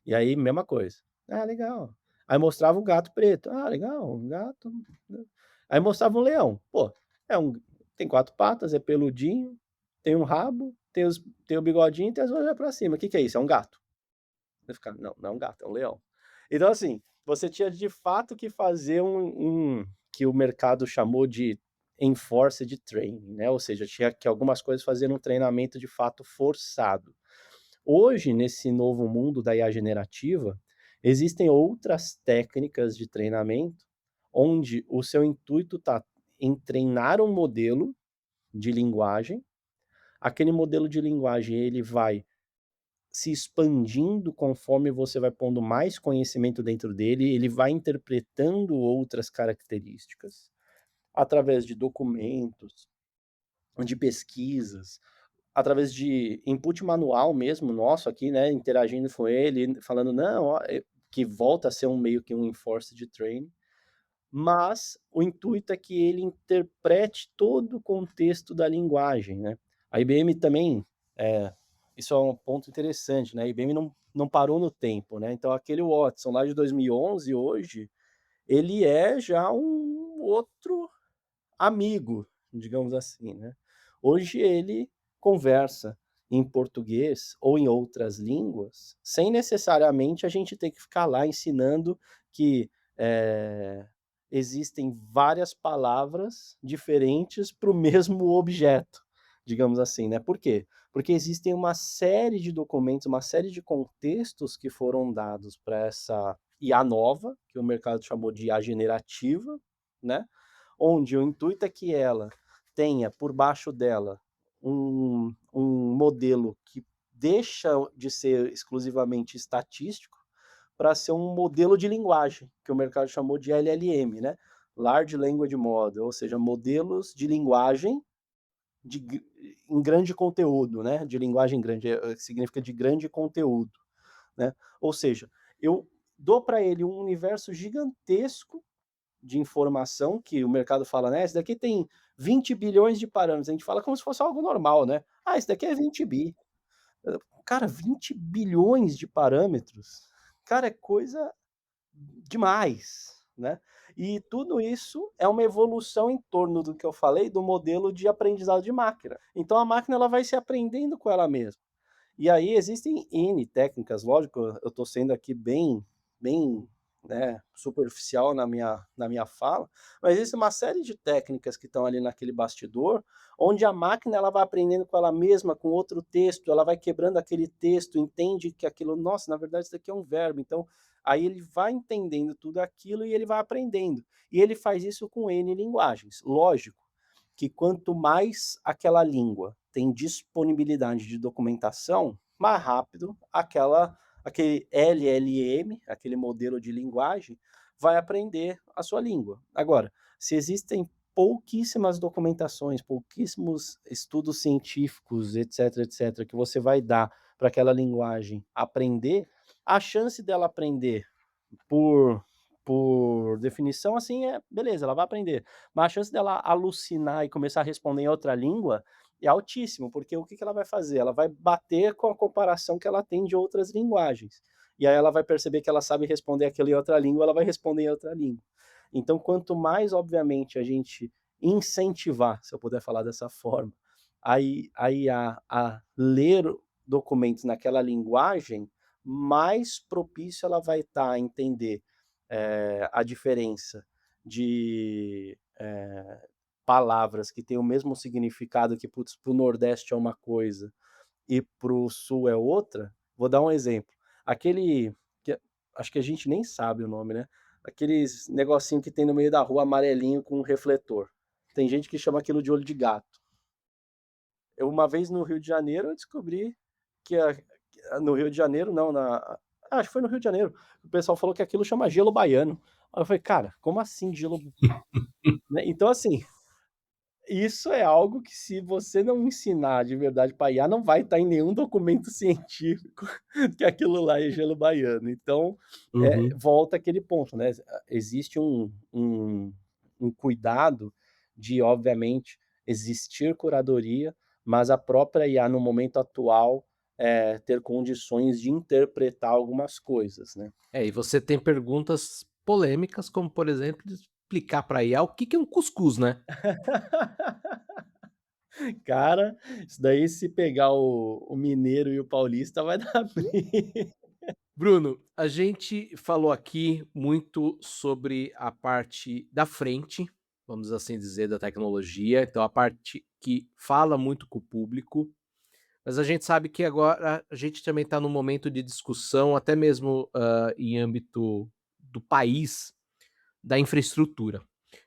Speaker 9: E aí, mesma coisa. Legal. Aí mostrava um gato preto. Legal, um gato. Aí mostrava um leão. Pô, tem 4 patas, é peludinho, tem um rabo, tem o bigodinho e tem as orelhas pra cima. O que é isso? É um gato. Você fica, não é um gato, é um leão. Então, assim, você tinha de fato que fazer que o mercado chamou de enforced training, né? Ou seja, tinha que algumas coisas fazer um treinamento de fato forçado. Hoje, nesse novo mundo da IA generativa, existem outras técnicas de treinamento onde o seu intuito está em treinar um modelo de linguagem. Aquele modelo de linguagem ele vai se expandindo conforme você vai pondo mais conhecimento dentro dele, ele vai interpretando outras características através de documentos, de pesquisas, através de input manual mesmo nosso aqui, né, interagindo com ele, falando, não, ó, que volta a ser meio que um enforced training, mas o intuito é que ele interprete todo o contexto da linguagem, né? A IBM também, isso é um ponto interessante, né? A IBM não parou no tempo, né? Então aquele Watson lá de 2011, hoje, ele é já um outro amigo, digamos assim, né? Hoje ele conversa em português ou em outras línguas, sem necessariamente a gente ter que ficar lá ensinando que existem várias palavras diferentes para o mesmo objeto, digamos assim, né? Por quê? Porque existem uma série de documentos, uma série de contextos que foram dados para essa IA nova, que o mercado chamou de IA generativa, né? Onde o intuito é que ela tenha por baixo dela um modelo que deixa de ser exclusivamente estatístico para ser um modelo de linguagem, que o mercado chamou de LLM, né? Large Language Model, ou seja, modelos de linguagem em grande conteúdo, né? De linguagem grande, significa de grande conteúdo, né? Ou seja, eu dou para ele um universo gigantesco de informação que o mercado fala, né? Esse daqui tem 20 bilhões de parâmetros. A gente fala como se fosse algo normal, né? Ah, esse daqui é 20 bi. Cara, 20 bilhões de parâmetros, cara, é coisa demais, né? E tudo isso é uma evolução em torno do que eu falei, do modelo de aprendizado de máquina. Então a máquina ela vai se aprendendo com ela mesma. E aí existem N técnicas, lógico, eu estou sendo aqui bem, né, superficial na minha fala, mas existe uma série de técnicas que estão ali naquele bastidor, onde a máquina ela vai aprendendo com ela mesma, com outro texto, ela vai quebrando aquele texto, entende que aquilo, nossa, na verdade isso daqui é um verbo, então aí ele vai entendendo tudo aquilo e ele vai aprendendo. E ele faz isso com N linguagens. Lógico que quanto mais aquela língua tem disponibilidade de documentação, mais rápido aquele LLM, aquele modelo de linguagem, vai aprender a sua língua. Agora, se existem pouquíssimas documentações, pouquíssimos estudos científicos, etc., que você vai dar para aquela linguagem aprender, a chance dela aprender por definição, assim, beleza, ela vai aprender. Mas a chance dela alucinar e começar a responder em outra língua é altíssimo, porque o que ela vai fazer? Ela vai bater com a comparação que ela tem de outras linguagens. E aí ela vai perceber que ela sabe responder aquilo em outra língua, ela vai responder em outra língua. Então, quanto mais, obviamente, a gente incentivar, se eu puder falar dessa forma, a ler documentos naquela linguagem, mais propício ela vai estar a entender a diferença de palavras que têm o mesmo significado que para o Nordeste é uma coisa e para o Sul é outra. Vou dar um exemplo. Aquele, acho que a gente nem sabe o nome, né? Aqueles negocinho que tem no meio da rua amarelinho com um refletor. Tem gente que chama aquilo de olho de gato. Uma vez no Rio de Janeiro eu descobri que no Rio de Janeiro, não, acho que foi no Rio de Janeiro, o pessoal falou que aquilo chama gelo baiano. Aí eu falei, cara, como assim gelo? Né? Então, assim, isso é algo que se você não ensinar de verdade para IA, não vai estar em nenhum documento científico que aquilo lá é gelo baiano. Então, volta aquele ponto, né? Existe um cuidado de, obviamente, existir curadoria, mas a própria IA, no momento atual, ter condições de interpretar algumas coisas, né?
Speaker 1: E você tem perguntas polêmicas, como, por exemplo, explicar para IA o que é um cuscuz, né?
Speaker 9: Cara, isso daí se pegar o mineiro e o paulista vai dar briga.
Speaker 1: Bruno, a gente falou aqui muito sobre a parte da frente, vamos assim dizer, da tecnologia, então a parte que fala muito com o público, mas a gente sabe que agora a gente também está num momento de discussão, até mesmo em âmbito do país, da infraestrutura.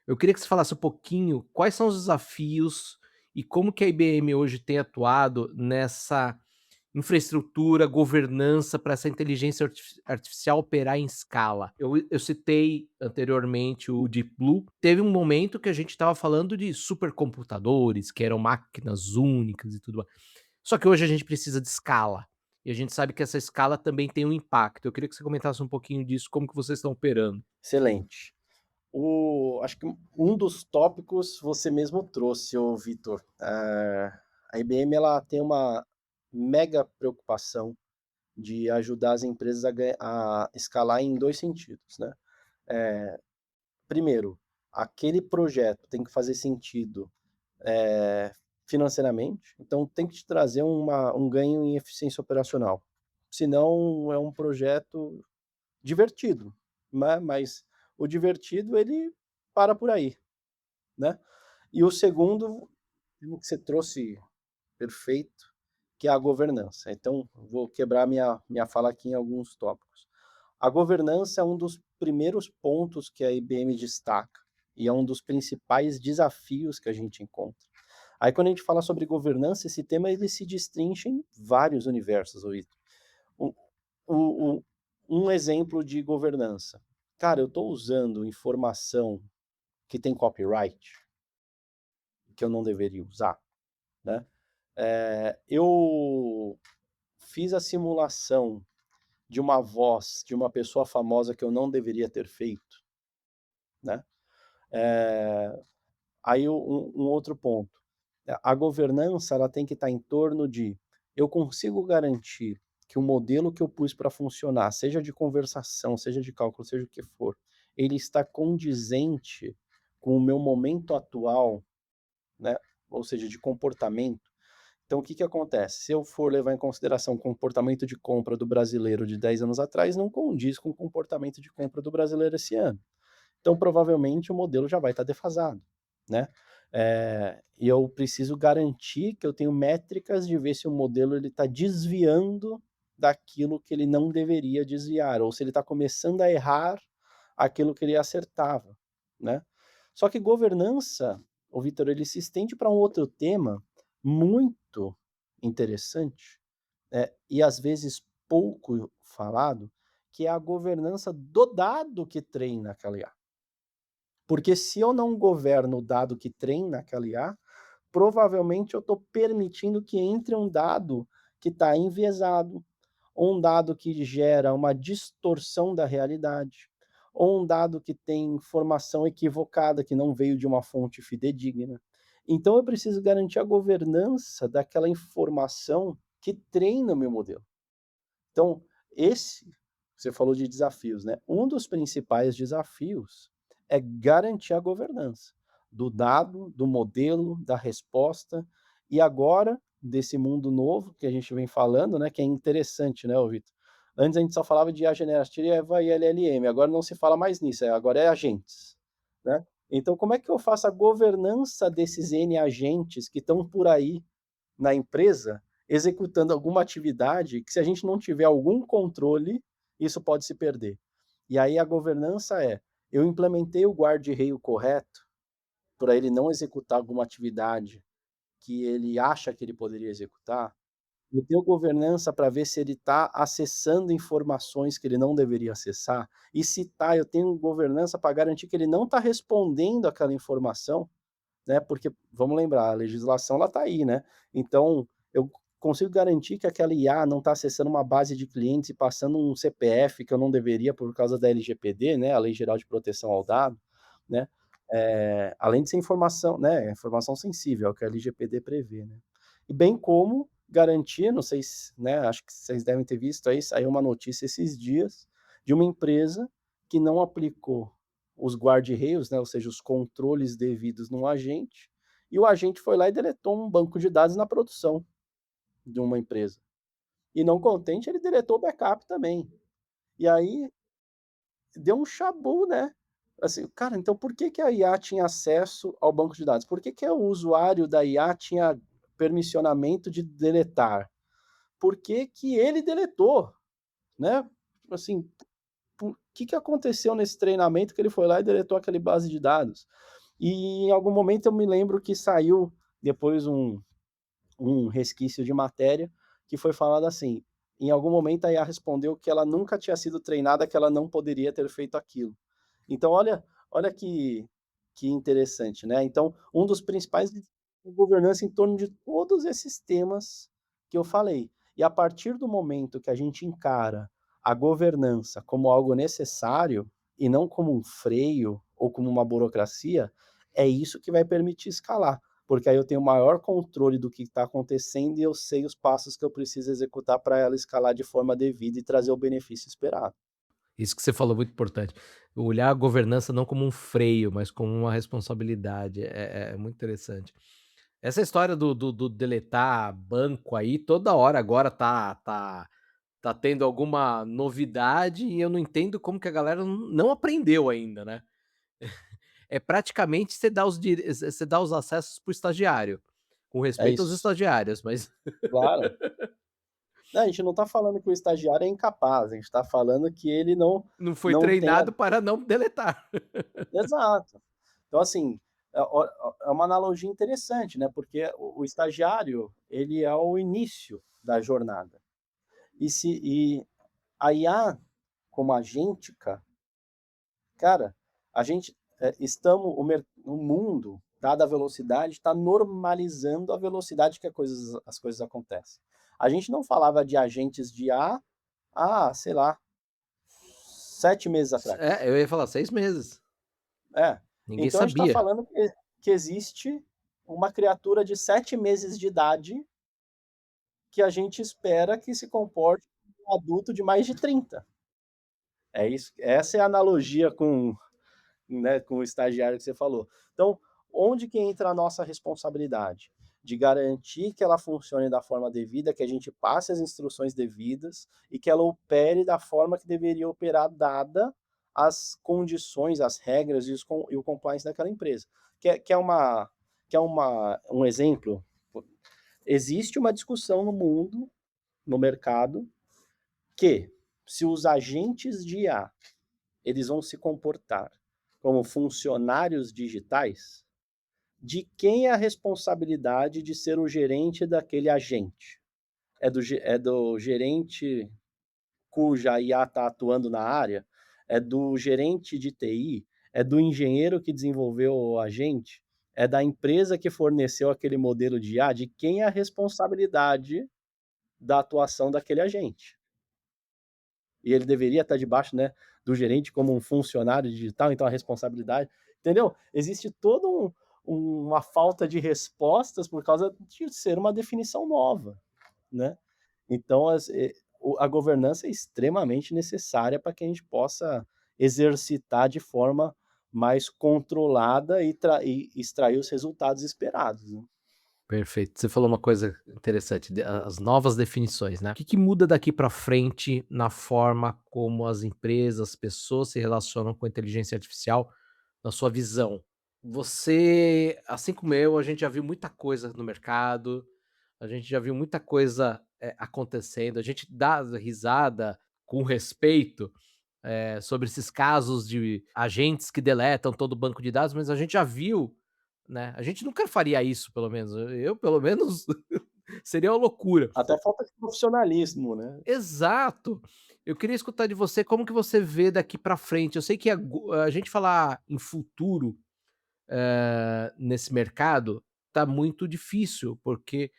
Speaker 1: Eu queria que você falasse um pouquinho quais são os desafios e como que a IBM hoje tem atuado nessa infraestrutura, governança para essa inteligência artificial operar em escala. Eu citei anteriormente o Deep Blue. Teve um momento que a gente estava falando de supercomputadores, que eram máquinas únicas e tudo mais. Só que hoje a gente precisa de escala. E a gente sabe que essa escala também tem um impacto. Eu queria que você comentasse um pouquinho disso, como que vocês estão operando.
Speaker 9: Excelente. Acho que um dos tópicos você mesmo trouxe, Vitor. A IBM ela tem uma mega preocupação de ajudar as empresas a escalar em dois sentidos, né? Primeiro, aquele projeto tem que fazer sentido financeiramente, então tem que te trazer um ganho em eficiência operacional. Senão é um projeto divertido, né? Mas o divertido ele para por aí, né? E o segundo, que você trouxe perfeito, que é a governança. Então, vou quebrar minha fala aqui em alguns tópicos. A governança é um dos primeiros pontos que a IBM destaca e é um dos principais desafios que a gente encontra. Aí, quando a gente fala sobre governança, esse tema ele se destrincha em vários universos, Vitor. Um exemplo de governança. Cara, eu estou usando informação que tem copyright, que eu não deveria usar. né? Eu fiz a simulação de uma voz de uma pessoa famosa que eu não deveria ter feito, né? Aí um outro ponto, a governança ela tem que estar em torno de, eu consigo garantir que o modelo que eu pus para funcionar, seja de conversação, seja de cálculo, seja o que for, ele está condizente com o meu momento atual, né? Ou seja, de comportamento. Então, o que que acontece? Se eu for levar em consideração o comportamento de compra do brasileiro de 10 anos atrás, não condiz com o comportamento de compra do brasileiro esse ano. Então, provavelmente, o modelo já vai estar defasado, né? E eu preciso garantir que eu tenho métricas de ver se o modelo está desviando daquilo que ele não deveria desviar, ou se ele está começando a errar aquilo que ele acertava, né? Só que governança, o Vitor, ele se estende para um outro tema muito interessante, e às vezes pouco falado, que é a governança do dado que treina aquela IA. Porque se eu não governo o dado que treina aquela IA, provavelmente eu estou permitindo que entre um dado que está enviesado, ou um dado que gera uma distorção da realidade, ou um dado que tem informação equivocada, que não veio de uma fonte fidedigna. Então eu preciso garantir a governança daquela informação que treina o meu modelo. Então, você falou de desafios, né? Um dos principais desafios é garantir a governança do dado, do modelo, da resposta, e agora, desse mundo novo que a gente vem falando, né? Que é interessante, né, Vitor? Antes a gente só falava de IA generativa e LLM, agora não se fala mais nisso, agora é agentes, né? Então, como é que eu faço a governança desses N agentes que estão por aí na empresa, executando alguma atividade que, se a gente não tiver algum controle, isso pode se perder. E aí a governança eu implementei o guarda-reio correto para ele não executar alguma atividade que ele acha que ele poderia executar. Eu tenho governança para ver se ele está acessando informações que ele não deveria acessar. E se está, eu tenho governança para garantir que ele não está respondendo aquela informação, né? Porque, vamos lembrar, a legislação ela está aí, né? Então, eu consigo garantir que aquela IA não está acessando uma base de clientes e passando um CPF que eu não deveria por causa da LGPD, né? A Lei Geral de Proteção ao Dado, né? Além de ser informação, né? Informação sensível, é o que a LGPD prevê, né? E bem como garantir, não sei se, né? Acho que vocês devem ter visto aí, saiu uma notícia esses dias de uma empresa que não aplicou os guarda-reios, né, ou seja, os controles devidos num agente, e o agente foi lá e deletou um banco de dados na produção de uma empresa. E não contente, ele deletou o backup também. E aí deu um chabu, né? Assim, cara, então por que que a IA tinha acesso ao banco de dados? Por que que o usuário da IA tinha permissionamento de deletar? Por que que ele deletou, né? Assim, o que aconteceu nesse treinamento que ele foi lá e deletou aquela base de dados? E em algum momento eu me lembro que saiu depois um resquício de matéria que foi falado assim, em algum momento a IA respondeu que ela nunca tinha sido treinada, que ela não poderia ter feito aquilo. Então olha que interessante, né? Então um dos principais é governança em torno de todos esses temas que eu falei. E a partir do momento que a gente encara a governança como algo necessário e não como um freio ou como uma burocracia, é isso que vai permitir escalar, porque aí eu tenho maior controle do que está acontecendo e eu sei os passos que eu preciso executar para ela escalar de forma devida e trazer o benefício esperado.
Speaker 1: Isso que você falou é muito importante. Olhar a governança não como um freio, mas como uma responsabilidade. É muito interessante. Essa história do deletar banco aí, toda hora agora tá tendo alguma novidade e eu não entendo como que a galera não aprendeu ainda, né? É praticamente você dá os acessos para o estagiário, com
Speaker 9: É
Speaker 1: respeito aos
Speaker 9: isso,
Speaker 1: estagiários, mas
Speaker 9: claro. Não, a gente não está falando que o estagiário é incapaz, a gente está falando que ele
Speaker 1: não foi
Speaker 9: não tem a...
Speaker 1: treinado para não deletar.
Speaker 9: Exato. Então, assim, é uma analogia interessante, né? Porque o estagiário, ele é o início da jornada. E a IA, como agêntica, cara, a gente, o mundo dada a velocidade, está normalizando a velocidade que as coisas acontecem. A gente não falava de agentes de IA há, sei lá, 7 meses atrás.
Speaker 1: Eu ia falar 6 meses. Ninguém
Speaker 9: Então a gente está
Speaker 1: sabia.
Speaker 9: falando que existe uma criatura de 7 meses de idade que a gente espera que se comporte como um adulto de mais de 30. É isso, essa é a analogia com, né, com o estagiário que você falou. Então, onde que entra a nossa responsabilidade? De garantir que ela funcione da forma devida, que a gente passe as instruções devidas e que ela opere da forma que deveria operar, dada as condições, as regras e o compliance daquela empresa. Que é um exemplo. Existe uma discussão no mundo, no mercado, que se os agentes de IA eles vão se comportar como funcionários digitais, de quem é a responsabilidade de ser o gerente daquele agente? É do gerente cuja IA está atuando na área? É do gerente de TI? É do engenheiro que desenvolveu o agente? É da empresa que forneceu aquele modelo de IA? De quem é a responsabilidade da atuação daquele agente? E ele deveria estar debaixo, né, do gerente como um funcionário digital, então a responsabilidade, entendeu? Existe toda uma falta de respostas por causa de ser uma definição nova, né? Então a governança é extremamente necessária para que a gente possa exercitar de forma mais controlada e extrair os resultados esperados, né?
Speaker 1: Perfeito. Você falou uma coisa interessante, as novas definições, né? O que muda daqui para frente na forma como as empresas, as pessoas se relacionam com a inteligência artificial, na sua visão? Você, assim como eu, a gente já viu muita coisa no mercado, a gente já viu muita coisa acontecendo, a gente dá risada com respeito sobre esses casos de agentes que deletam todo o banco de dados, mas a gente já viu, né? A gente nunca faria isso, pelo menos. Eu, pelo menos, seria uma loucura.
Speaker 9: Até falta de profissionalismo, né?
Speaker 1: Exato. Eu queria escutar de você como que você vê daqui para frente. Eu sei que a gente falar em futuro nesse mercado tá muito difícil, porque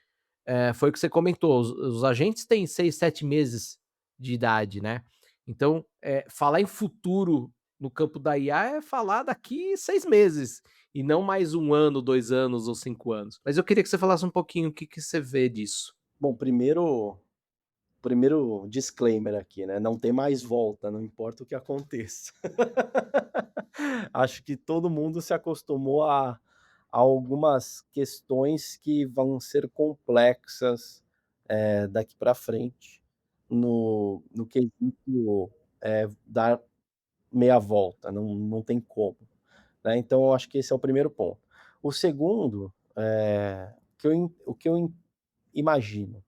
Speaker 1: foi o que você comentou, os agentes têm 6, 7 meses de idade, né. Então, falar em futuro no campo da IA é falar daqui 6 meses, e não mais 1 ano, 2 anos ou 5 anos. Mas eu queria que você falasse um pouquinho o que você vê disso.
Speaker 9: Bom, primeiro disclaimer aqui, né? Não tem mais volta, não importa o que aconteça. Acho que todo mundo se acostumou a algumas questões que vão ser complexas daqui para frente no quesito dar meia volta, não tem como, né? Então, eu acho que esse é o primeiro ponto. O segundo, o que eu imagino,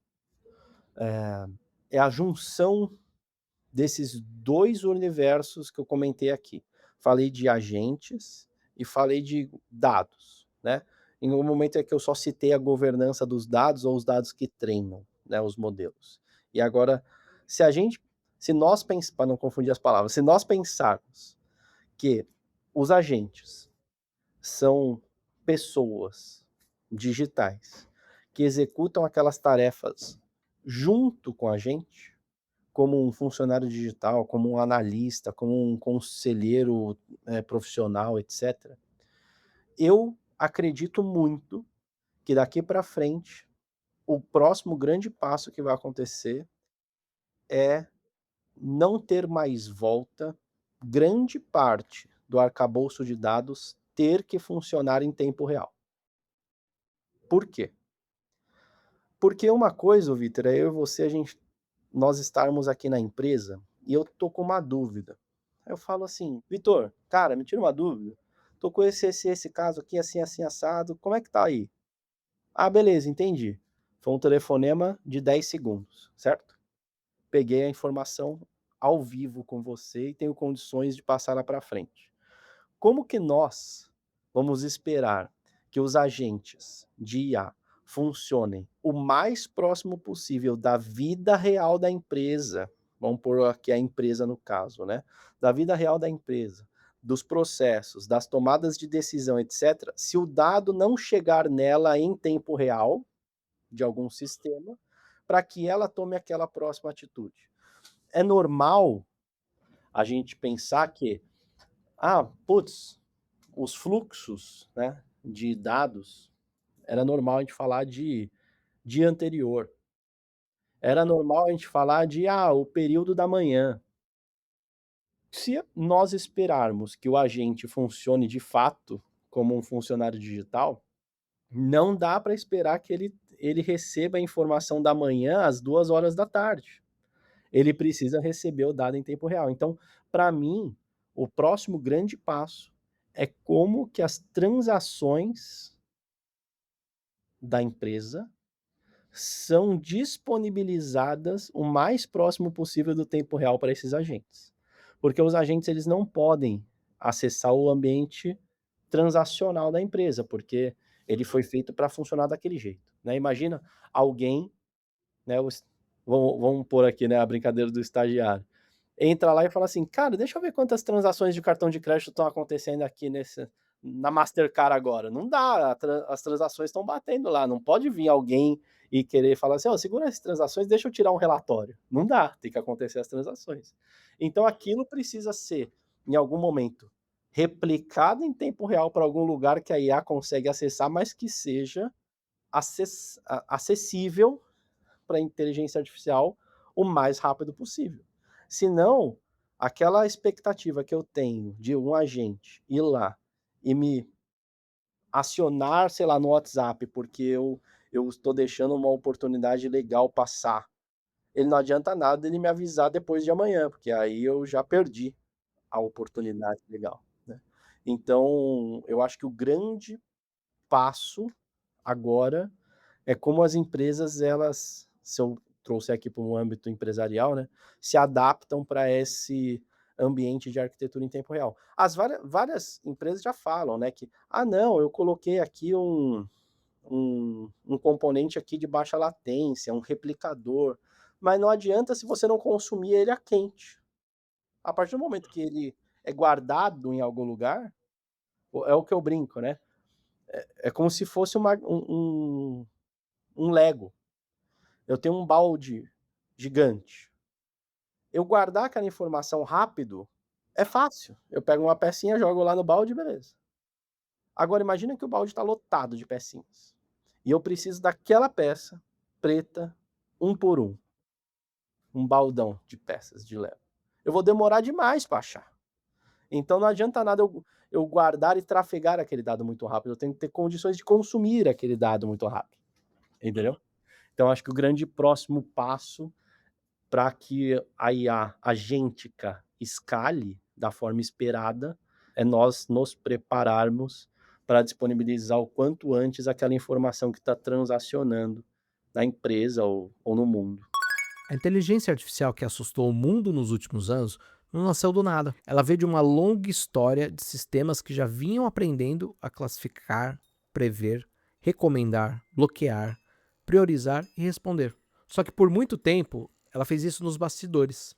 Speaker 9: é a junção desses dois universos que eu comentei aqui. Falei de agentes e falei de dados, né? Em um momento é que eu só citei a governança dos dados ou os dados que treinam, né, os modelos. E agora, se nós pensarmos, para não confundir as palavras, se nós pensarmos que os agentes são pessoas digitais que executam aquelas tarefas junto com a gente, como um funcionário digital, como um analista, como um conselheiro profissional, etc. Eu acredito muito que daqui para frente, o próximo grande passo que vai acontecer é não ter mais volta, grande parte do arcabouço de dados ter que funcionar em tempo real. Por quê? Porque uma coisa, Vitor, é eu e você, nós estarmos aqui na empresa e eu tô com uma dúvida. Aí eu falo assim, Vitor, cara, me tira uma dúvida. Tô com esse caso aqui, assim, assim, assado. Como é que tá aí? Ah, beleza, entendi. Foi um telefonema de 10 segundos, certo? Peguei a informação ao vivo com você e tenho condições de passá-la para frente. Como que nós vamos esperar que os agentes de IA funcionem o mais próximo possível da vida real da empresa? Vamos pôr aqui a empresa no caso, né? Da vida real da empresa, dos processos, das tomadas de decisão, etc., se o dado não chegar nela em tempo real, de algum sistema, para que ela tome aquela próxima atitude. É normal a gente pensar que, os fluxos, né, de dados, era normal a gente falar de dia anterior. Era normal a gente falar de, o período da manhã. Se nós esperarmos que o agente funcione de fato como um funcionário digital, não dá para esperar que ele receba a informação da manhã às 2 horas da tarde. Ele precisa receber o dado em tempo real. Então, para mim, o próximo grande passo é como que as transações da empresa são disponibilizadas o mais próximo possível do tempo real para esses agentes. Porque os agentes eles não podem acessar o ambiente transacional da empresa, porque ele foi feito para funcionar daquele jeito, né? Imagina alguém, né, vamos pôr aqui, né, a brincadeira do estagiário, entra lá e fala assim, cara, deixa eu ver quantas transações de cartão de crédito estão acontecendo aqui na Mastercard agora. Não dá, as transações estão batendo lá, não pode vir alguém e querer falar assim, segura essas transações, deixa eu tirar um relatório. Não dá, tem que acontecer as transações. Então aquilo precisa ser, em algum momento, replicado em tempo real para algum lugar que a IA consegue acessar, mas que seja acessível para a inteligência artificial o mais rápido possível. Senão, aquela expectativa que eu tenho de um agente ir lá e me acionar, sei lá, no WhatsApp, porque eu estou deixando uma oportunidade legal passar, ele não adianta nada ele me avisar depois de amanhã, porque aí eu já perdi a oportunidade legal, né? Então, eu acho que o grande passo agora é como as empresas, elas, se eu trouxer aqui para um âmbito empresarial, né, se adaptam para esse ambiente de arquitetura em tempo real. As várias empresas já falam, né, que, não, eu coloquei aqui um componente aqui de baixa latência, um replicador, mas não adianta se você não consumir ele a quente. A partir do momento que ele é guardado em algum lugar, é o que eu brinco, né? É como se fosse um Lego. Eu tenho um balde gigante. Eu guardar aquela informação rápido é fácil. Eu pego uma pecinha, jogo lá no balde e beleza. Agora imagina que o balde está lotado de pecinhas. E eu preciso daquela peça preta, um por um. Um baldão de peças de Lego. Eu vou demorar demais para achar. Então não adianta nada eu guardar e trafegar aquele dado muito rápido. Eu tenho que ter condições de consumir aquele dado muito rápido. Entendeu? Então acho que o grande próximo passo para que a IA agêntica escale da forma esperada é nós nos prepararmos para disponibilizar o quanto antes aquela informação que está transacionando na empresa ou no mundo.
Speaker 1: A inteligência artificial que assustou o mundo nos últimos anos não nasceu do nada. Ela veio de uma longa história de sistemas que já vinham aprendendo a classificar, prever, recomendar, bloquear, priorizar e responder. Só que por muito tempo ela fez isso nos bastidores,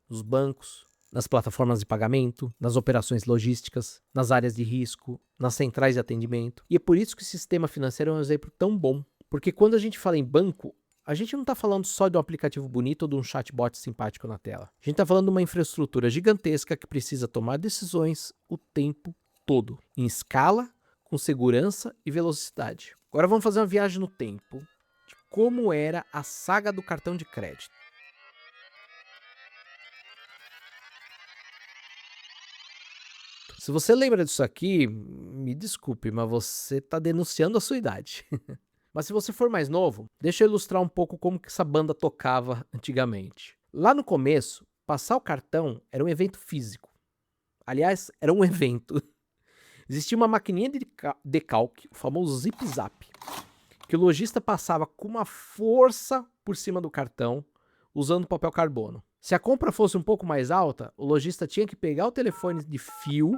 Speaker 1: nos bancos, nas plataformas de pagamento, nas operações logísticas, nas áreas de risco, nas centrais de atendimento. E é por isso que o sistema financeiro é um exemplo tão bom. Porque quando a gente fala em banco, a gente não está falando só de um aplicativo bonito ou de um chatbot simpático na tela. A gente está falando de uma infraestrutura gigantesca que precisa tomar decisões o tempo todo, em escala, com segurança e velocidade. Agora vamos fazer uma viagem no tempo de como era a saga do cartão de crédito. Se você lembra disso aqui, me desculpe, mas você está denunciando a sua idade. Mas se você for mais novo, deixa eu ilustrar um pouco como que essa banda tocava antigamente. Lá no começo, passar o cartão era um evento físico. Aliás, era um evento. Existia uma maquininha de decalque, o famoso zip-zap, que o lojista passava com uma força por cima do cartão, usando papel carbono. Se a compra fosse um pouco mais alta, o lojista tinha que pegar o telefone de fio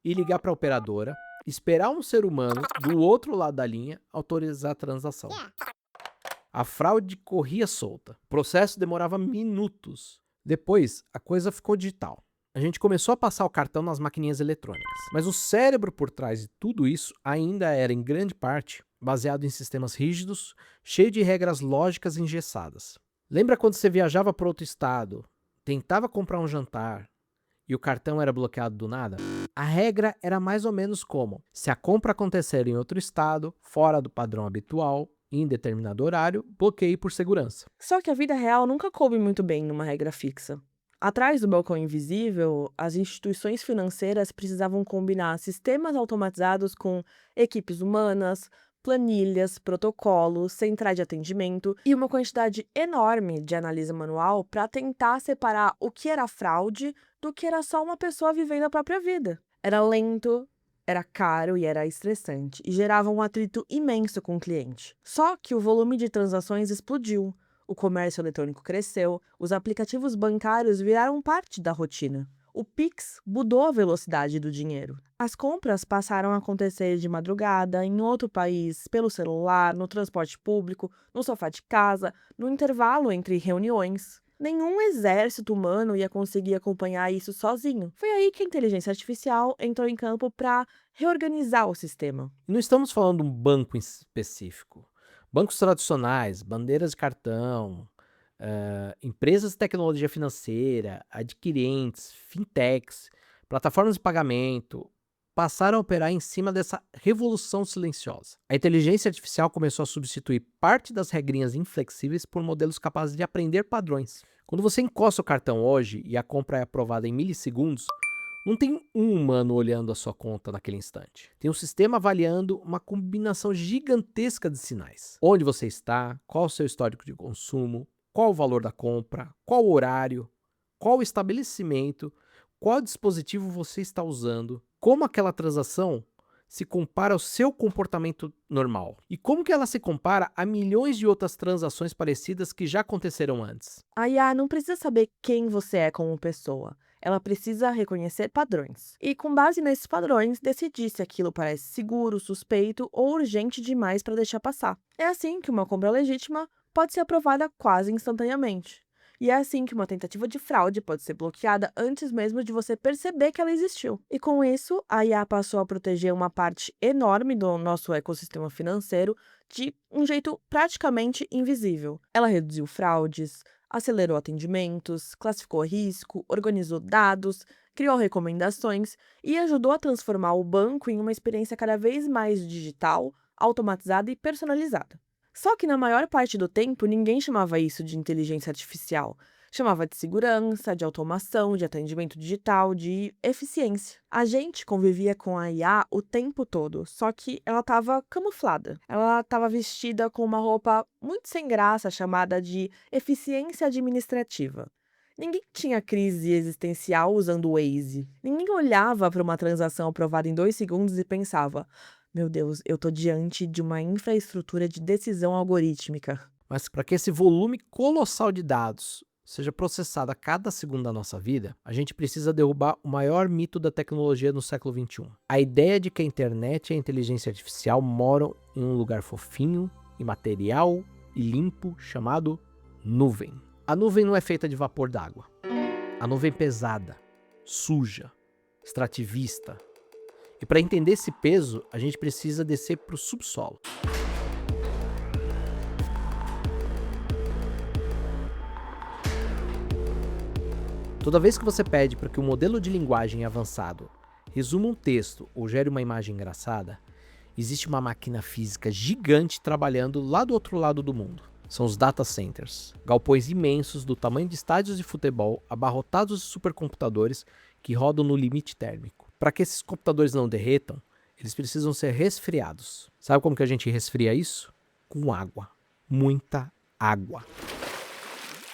Speaker 1: e ligar para a operadora, esperar um ser humano do outro lado da linha autorizar a transação. A fraude corria solta. O processo demorava minutos. Depois, a coisa ficou digital. a gente começou a passar o cartão nas maquininhas eletrônicas. Mas o cérebro por trás de tudo isso ainda era, em grande parte, baseado em sistemas rígidos, cheio de regras lógicas engessadas. Lembra quando você viajava para outro estado, tentava comprar um jantar e o cartão era bloqueado do nada? A regra era mais ou menos como: se a compra acontecer em outro estado, fora do padrão habitual, em determinado horário, bloqueie por segurança.
Speaker 3: Só que a vida real nunca coube muito bem numa regra fixa. Atrás do balcão invisível, as instituições financeiras precisavam combinar sistemas automatizados com equipes humanas, planilhas, protocolos, centrais de atendimento e uma quantidade enorme de análise manual para tentar separar o que era fraude do que era só uma pessoa vivendo a própria vida. Era lento, era caro e era estressante, e gerava um atrito imenso com o cliente. Só que o volume de transações explodiu, o comércio eletrônico cresceu, os aplicativos bancários viraram parte da rotina. O Pix mudou a velocidade do dinheiro. As compras passaram a acontecer de madrugada, em outro país, pelo celular, no transporte público, no sofá de casa, no intervalo entre reuniões. Nenhum exército humano ia conseguir acompanhar isso sozinho. Foi aí que a inteligência artificial entrou em campo para reorganizar o sistema.
Speaker 1: Não estamos falando de um banco em específico. Bancos tradicionais, bandeiras de cartão, empresas de tecnologia financeira, adquirentes, fintechs, plataformas de pagamento, passaram a operar em cima dessa revolução silenciosa. A inteligência artificial começou a substituir parte das regrinhas inflexíveis por modelos capazes de aprender padrões. Quando você encosta o cartão hoje e a compra é aprovada em milissegundos, não tem um humano olhando a sua conta naquele instante. Tem um sistema avaliando uma combinação gigantesca de sinais. Onde você está, qual o seu histórico de consumo, qual o valor da compra, qual o horário, qual o estabelecimento, qual dispositivo você está usando, como aquela transação se compara ao seu comportamento normal e como que ela se compara a milhões de outras transações parecidas que já aconteceram antes.
Speaker 3: A IA não precisa saber quem você é como pessoa. Ela precisa reconhecer padrões. E, com base nesses padrões, decidir se aquilo parece seguro, suspeito ou urgente demais para deixar passar. É assim que uma compra legítima pode ser aprovada quase instantaneamente. E é assim que uma tentativa de fraude pode ser bloqueada antes mesmo de você perceber que ela existiu. E com isso, a IA passou a proteger uma parte enorme do nosso ecossistema financeiro de um jeito praticamente invisível. Ela reduziu fraudes, acelerou atendimentos, classificou risco, organizou dados, criou recomendações e ajudou a transformar o banco em uma experiência cada vez mais digital, automatizada e personalizada. Só que na maior parte do tempo ninguém chamava isso de inteligência artificial. Chamava de segurança, de automação, de atendimento digital, de eficiência. A gente convivia com a IA o tempo todo, só que ela estava camuflada. Ela estava vestida com uma roupa muito sem graça chamada de eficiência administrativa. Ninguém tinha crise existencial usando o Waze. Ninguém olhava para uma transação aprovada em 2 segundos e pensava: meu Deus, eu tô diante de uma infraestrutura de decisão algorítmica.
Speaker 1: Mas para que esse volume colossal de dados seja processado a cada segundo da nossa vida, a gente precisa derrubar o maior mito da tecnologia no século XXI. A ideia de que a internet e a inteligência artificial moram em um lugar fofinho, imaterial e limpo chamado nuvem. A nuvem não é feita de vapor d'água. A nuvem é pesada, suja, extrativista. E para entender esse peso, a gente precisa descer para o subsolo. Toda vez que você pede para que o modelo de linguagem avançado resuma um texto ou gere uma imagem engraçada, existe uma máquina física gigante trabalhando lá do outro lado do mundo. São os data centers, galpões imensos do tamanho de estádios de futebol, abarrotados de supercomputadores que rodam no limite térmico. Para que esses computadores não derretam, eles precisam ser resfriados. Sabe como que a gente resfria isso? Com água. Muita água.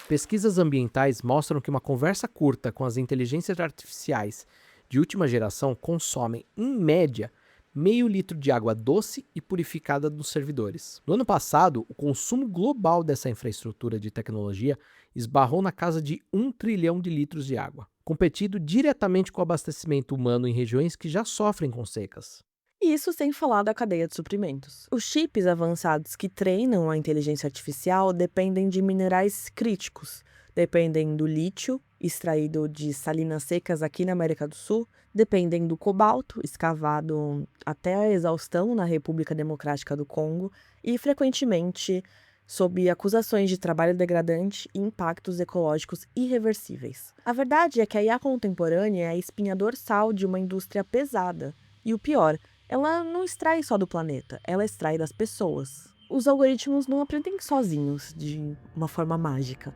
Speaker 1: Pesquisas ambientais mostram que uma conversa curta com as inteligências artificiais de última geração consomem, em média, meio litro de água doce e purificada dos servidores. No ano passado, o consumo global dessa infraestrutura de tecnologia esbarrou na casa de 1 trilhão de litros de água, competindo diretamente com o abastecimento humano em regiões que já sofrem com secas.
Speaker 3: Isso sem falar da cadeia de suprimentos. Os chips avançados que treinam a inteligência artificial dependem de minerais críticos, dependem do lítio, extraído de salinas secas aqui na América do Sul, dependem do cobalto, escavado até a exaustão na República Democrática do Congo e, frequentemente, sob acusações de trabalho degradante e impactos ecológicos irreversíveis. A verdade é que a IA contemporânea é a espinha dorsal de uma indústria pesada. E o pior, ela não extrai só do planeta, ela extrai das pessoas. Os algoritmos não aprendem sozinhos, de uma forma mágica.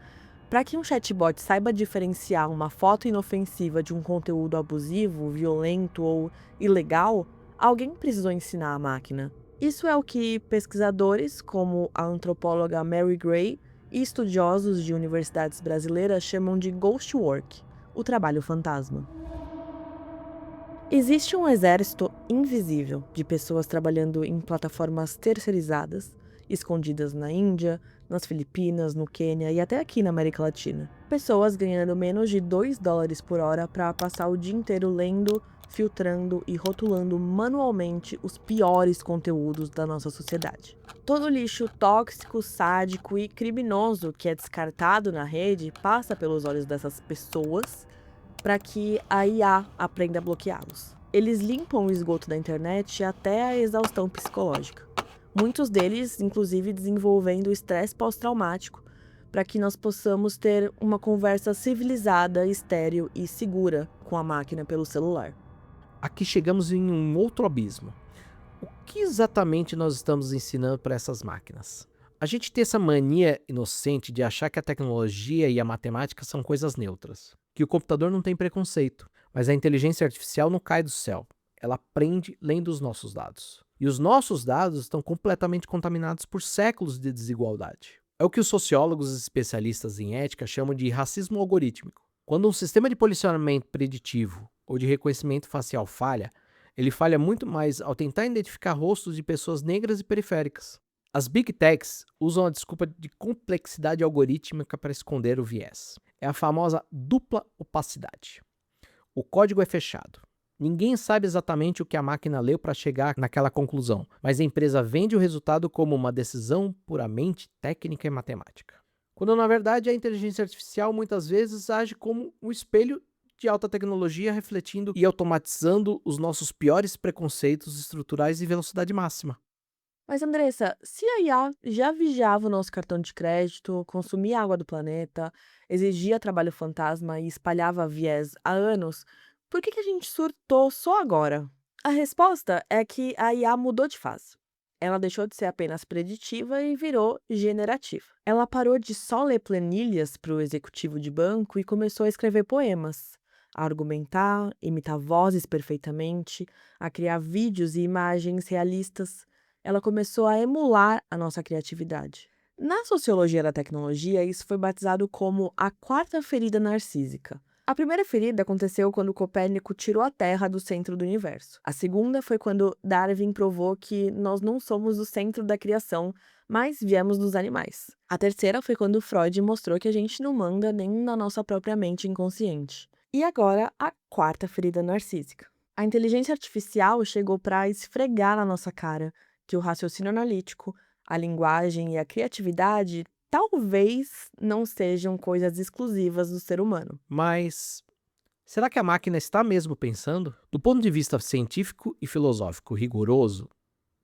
Speaker 3: Para que um chatbot saiba diferenciar uma foto inofensiva de um conteúdo abusivo, violento ou ilegal, alguém precisou ensinar a máquina. Isso é o que pesquisadores como a antropóloga Mary Gray e estudiosos de universidades brasileiras chamam de ghost work, o trabalho fantasma. Existe um exército invisível de pessoas trabalhando em plataformas terceirizadas, escondidas na Índia, nas Filipinas, no Quênia e até aqui na América Latina. Pessoas ganhando menos de $2 por hora para passar o dia inteiro lendo, filtrando e rotulando manualmente os piores conteúdos da nossa sociedade. Todo lixo tóxico, sádico e criminoso que é descartado na rede passa pelos olhos dessas pessoas para que a IA aprenda a bloqueá-los. Eles limpam o esgoto da internet até a exaustão psicológica. Muitos deles, inclusive, desenvolvendo estresse pós-traumático, para que nós possamos ter uma conversa civilizada, estéril e segura com a máquina pelo celular.
Speaker 1: Aqui chegamos em um outro abismo. O que exatamente nós estamos ensinando para essas máquinas? A gente tem essa mania inocente de achar que a tecnologia e a matemática são coisas neutras, que o computador não tem preconceito, mas a inteligência artificial não cai do céu. Ela aprende lendo os nossos dados. E os nossos dados estão completamente contaminados por séculos de desigualdade. É o que os sociólogos e especialistas em ética chamam de racismo algorítmico. Quando um sistema de policionamento preditivo ou de reconhecimento facial falha, ele falha muito mais ao tentar identificar rostos de pessoas negras e periféricas. As Big Techs usam a desculpa de complexidade algorítmica para esconder o viés. É a famosa dupla opacidade. O código é fechado. Ninguém sabe exatamente o que a máquina leu para chegar naquela conclusão, mas a empresa vende o resultado como uma decisão puramente técnica e matemática. Quando, na verdade, a inteligência artificial muitas vezes age como um espelho de alta tecnologia refletindo e automatizando os nossos piores preconceitos estruturais em velocidade máxima.
Speaker 3: Mas, Andressa, se a IA já vigiava o nosso cartão de crédito, consumia água do planeta, exigia trabalho fantasma e espalhava viés há anos, por que a gente surtou só agora? A resposta é que a IA mudou de fase. Ela deixou de ser apenas preditiva e virou generativa. Ela parou de só ler planilhas para o executivo de banco e começou a escrever poemas, a argumentar, imitar vozes perfeitamente, a criar vídeos e imagens realistas. Ela começou a emular a nossa criatividade. Na sociologia da tecnologia, isso foi batizado como a quarta ferida narcísica. A primeira ferida aconteceu quando Copérnico tirou a Terra do centro do universo. A segunda foi quando Darwin provou que nós não somos o centro da criação, mas viemos dos animais. A terceira foi quando Freud mostrou que a gente não manda nem na nossa própria mente inconsciente. E agora, a quarta ferida narcísica. A inteligência artificial chegou para esfregar na nossa cara que o raciocínio analítico, a linguagem e a criatividade talvez não sejam coisas exclusivas do ser humano.
Speaker 1: Mas será que a máquina está mesmo pensando? Do ponto de vista científico e filosófico rigoroso,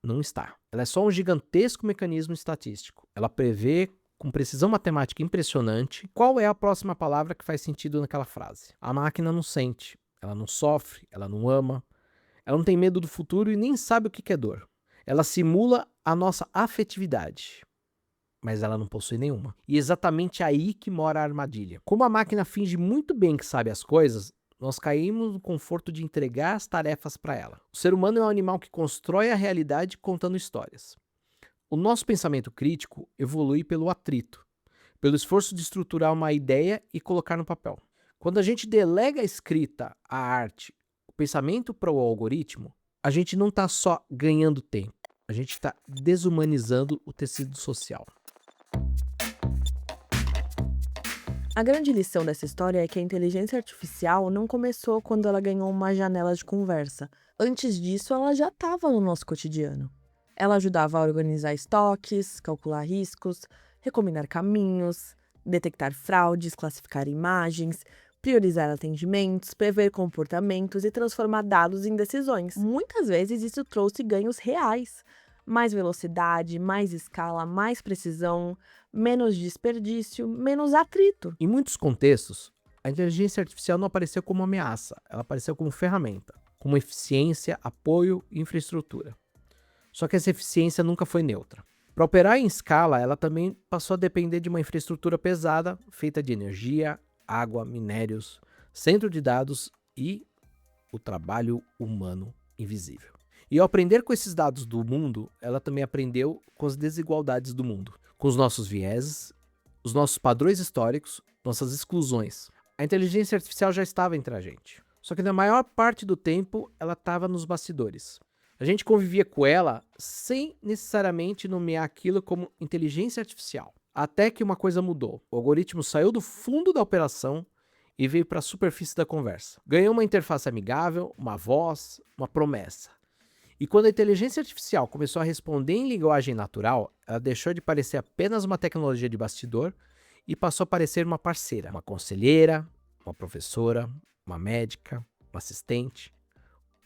Speaker 1: não está. Ela é só um gigantesco mecanismo estatístico. Ela prevê com precisão matemática impressionante qual é a próxima palavra que faz sentido naquela frase. A máquina não sente, ela não sofre, ela não ama, ela não tem medo do futuro e nem sabe o que é dor. Ela simula a nossa afetividade, mas ela não possui nenhuma. E é exatamente aí que mora a armadilha. Como a máquina finge muito bem que sabe as coisas, nós caímos no conforto de entregar as tarefas para ela. O ser humano é um animal que constrói a realidade contando histórias. O nosso pensamento crítico evolui pelo atrito, pelo esforço de estruturar uma ideia e colocar no papel. Quando a gente delega a escrita, a arte, o pensamento para o algoritmo, a gente não está só ganhando tempo, a gente está desumanizando o tecido social.
Speaker 3: A grande lição dessa história é que a inteligência artificial não começou quando ela ganhou uma janela de conversa. Antes disso, ela já estava no nosso cotidiano. Ela ajudava a organizar estoques, calcular riscos, recomendar caminhos, detectar fraudes, classificar imagens, priorizar atendimentos, prever comportamentos e transformar dados em decisões. Muitas vezes isso trouxe ganhos reais. Mais velocidade, mais escala, mais precisão, menos desperdício, menos atrito.
Speaker 1: Em muitos contextos, a inteligência artificial não apareceu como ameaça, ela apareceu como ferramenta, como eficiência, apoio e infraestrutura. Só que essa eficiência nunca foi neutra. Para operar em escala, ela também passou a depender de uma infraestrutura pesada, feita de energia, água, minérios, centro de dados e o trabalho humano invisível. E ao aprender com esses dados do mundo, ela também aprendeu com as desigualdades do mundo, com os nossos vieses, os nossos padrões históricos, nossas exclusões. A inteligência artificial já estava entre a gente, só que na maior parte do tempo ela estava nos bastidores. A gente convivia com ela sem necessariamente nomear aquilo como inteligência artificial. Até que uma coisa mudou. O algoritmo saiu do fundo da operação e veio para a superfície da conversa. Ganhou uma interface amigável, uma voz, uma promessa. E quando a inteligência artificial começou a responder em linguagem natural, ela deixou de parecer apenas uma tecnologia de bastidor e passou a parecer uma parceira, uma conselheira, uma professora, uma médica, uma assistente,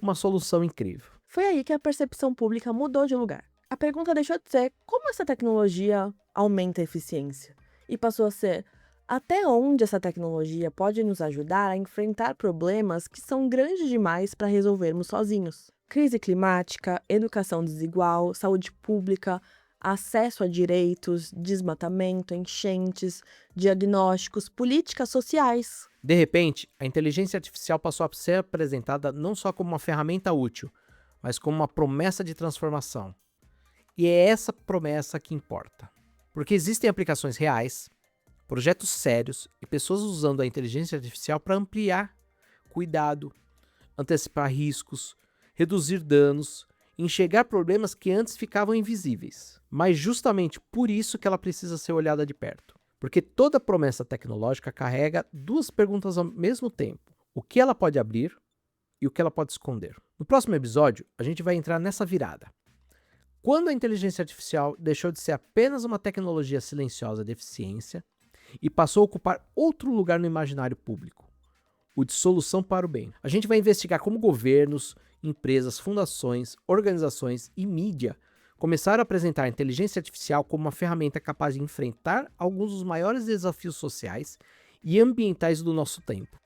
Speaker 1: uma solução incrível.
Speaker 3: Foi aí que a percepção pública mudou de lugar. A pergunta deixou de ser como essa tecnologia aumenta a eficiência e passou a ser até onde essa tecnologia pode nos ajudar a enfrentar problemas que são grandes demais para resolvermos sozinhos. Crise climática, educação desigual, saúde pública, acesso a direitos, desmatamento, enchentes, diagnósticos, políticas sociais.
Speaker 1: De repente, a inteligência artificial passou a ser apresentada não só como uma ferramenta útil, mas como uma promessa de transformação. E é essa promessa que importa. Porque existem aplicações reais, projetos sérios e pessoas usando a inteligência artificial para ampliar cuidado, antecipar riscos, reduzir danos, enxergar problemas que antes ficavam invisíveis. Mas justamente por isso que ela precisa ser olhada de perto. Porque toda promessa tecnológica carrega duas perguntas ao mesmo tempo. O que ela pode abrir e o que ela pode esconder. No próximo episódio, a gente vai entrar nessa virada. Quando a inteligência artificial deixou de ser apenas uma tecnologia silenciosa de eficiência e passou a ocupar outro lugar no imaginário público, o de solução para o bem. A gente vai investigar como governos, empresas, fundações, organizações e mídia começaram a apresentar a inteligência artificial como uma ferramenta capaz de enfrentar alguns dos maiores desafios sociais e ambientais do nosso tempo.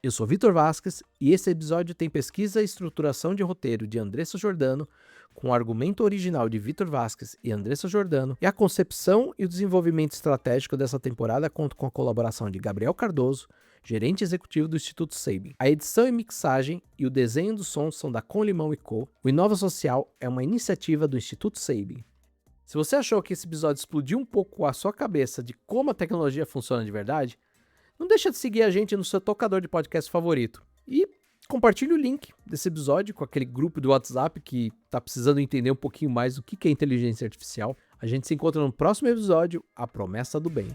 Speaker 1: Eu sou Vitor Vasquez e esse episódio tem pesquisa e estruturação de roteiro de Andressa Giordano, com o argumento original de Vitor Vasquez e Andressa Giordano, e a concepção e o desenvolvimento estratégico dessa temporada conta com a colaboração de Gabriel Cardoso, gerente executivo do Instituto Sabin. A edição e mixagem e o desenho do som são da Com Limão & Co. O Inova Social é uma iniciativa do Instituto Sabin. Se você achou que esse episódio explodiu um pouco a sua cabeça de como a tecnologia funciona de verdade, não deixa de seguir a gente no seu tocador de podcast favorito. E compartilhe o link desse episódio com aquele grupo do WhatsApp que está precisando entender um pouquinho mais o que é inteligência artificial. A gente se encontra no próximo episódio, A Promessa do Bem.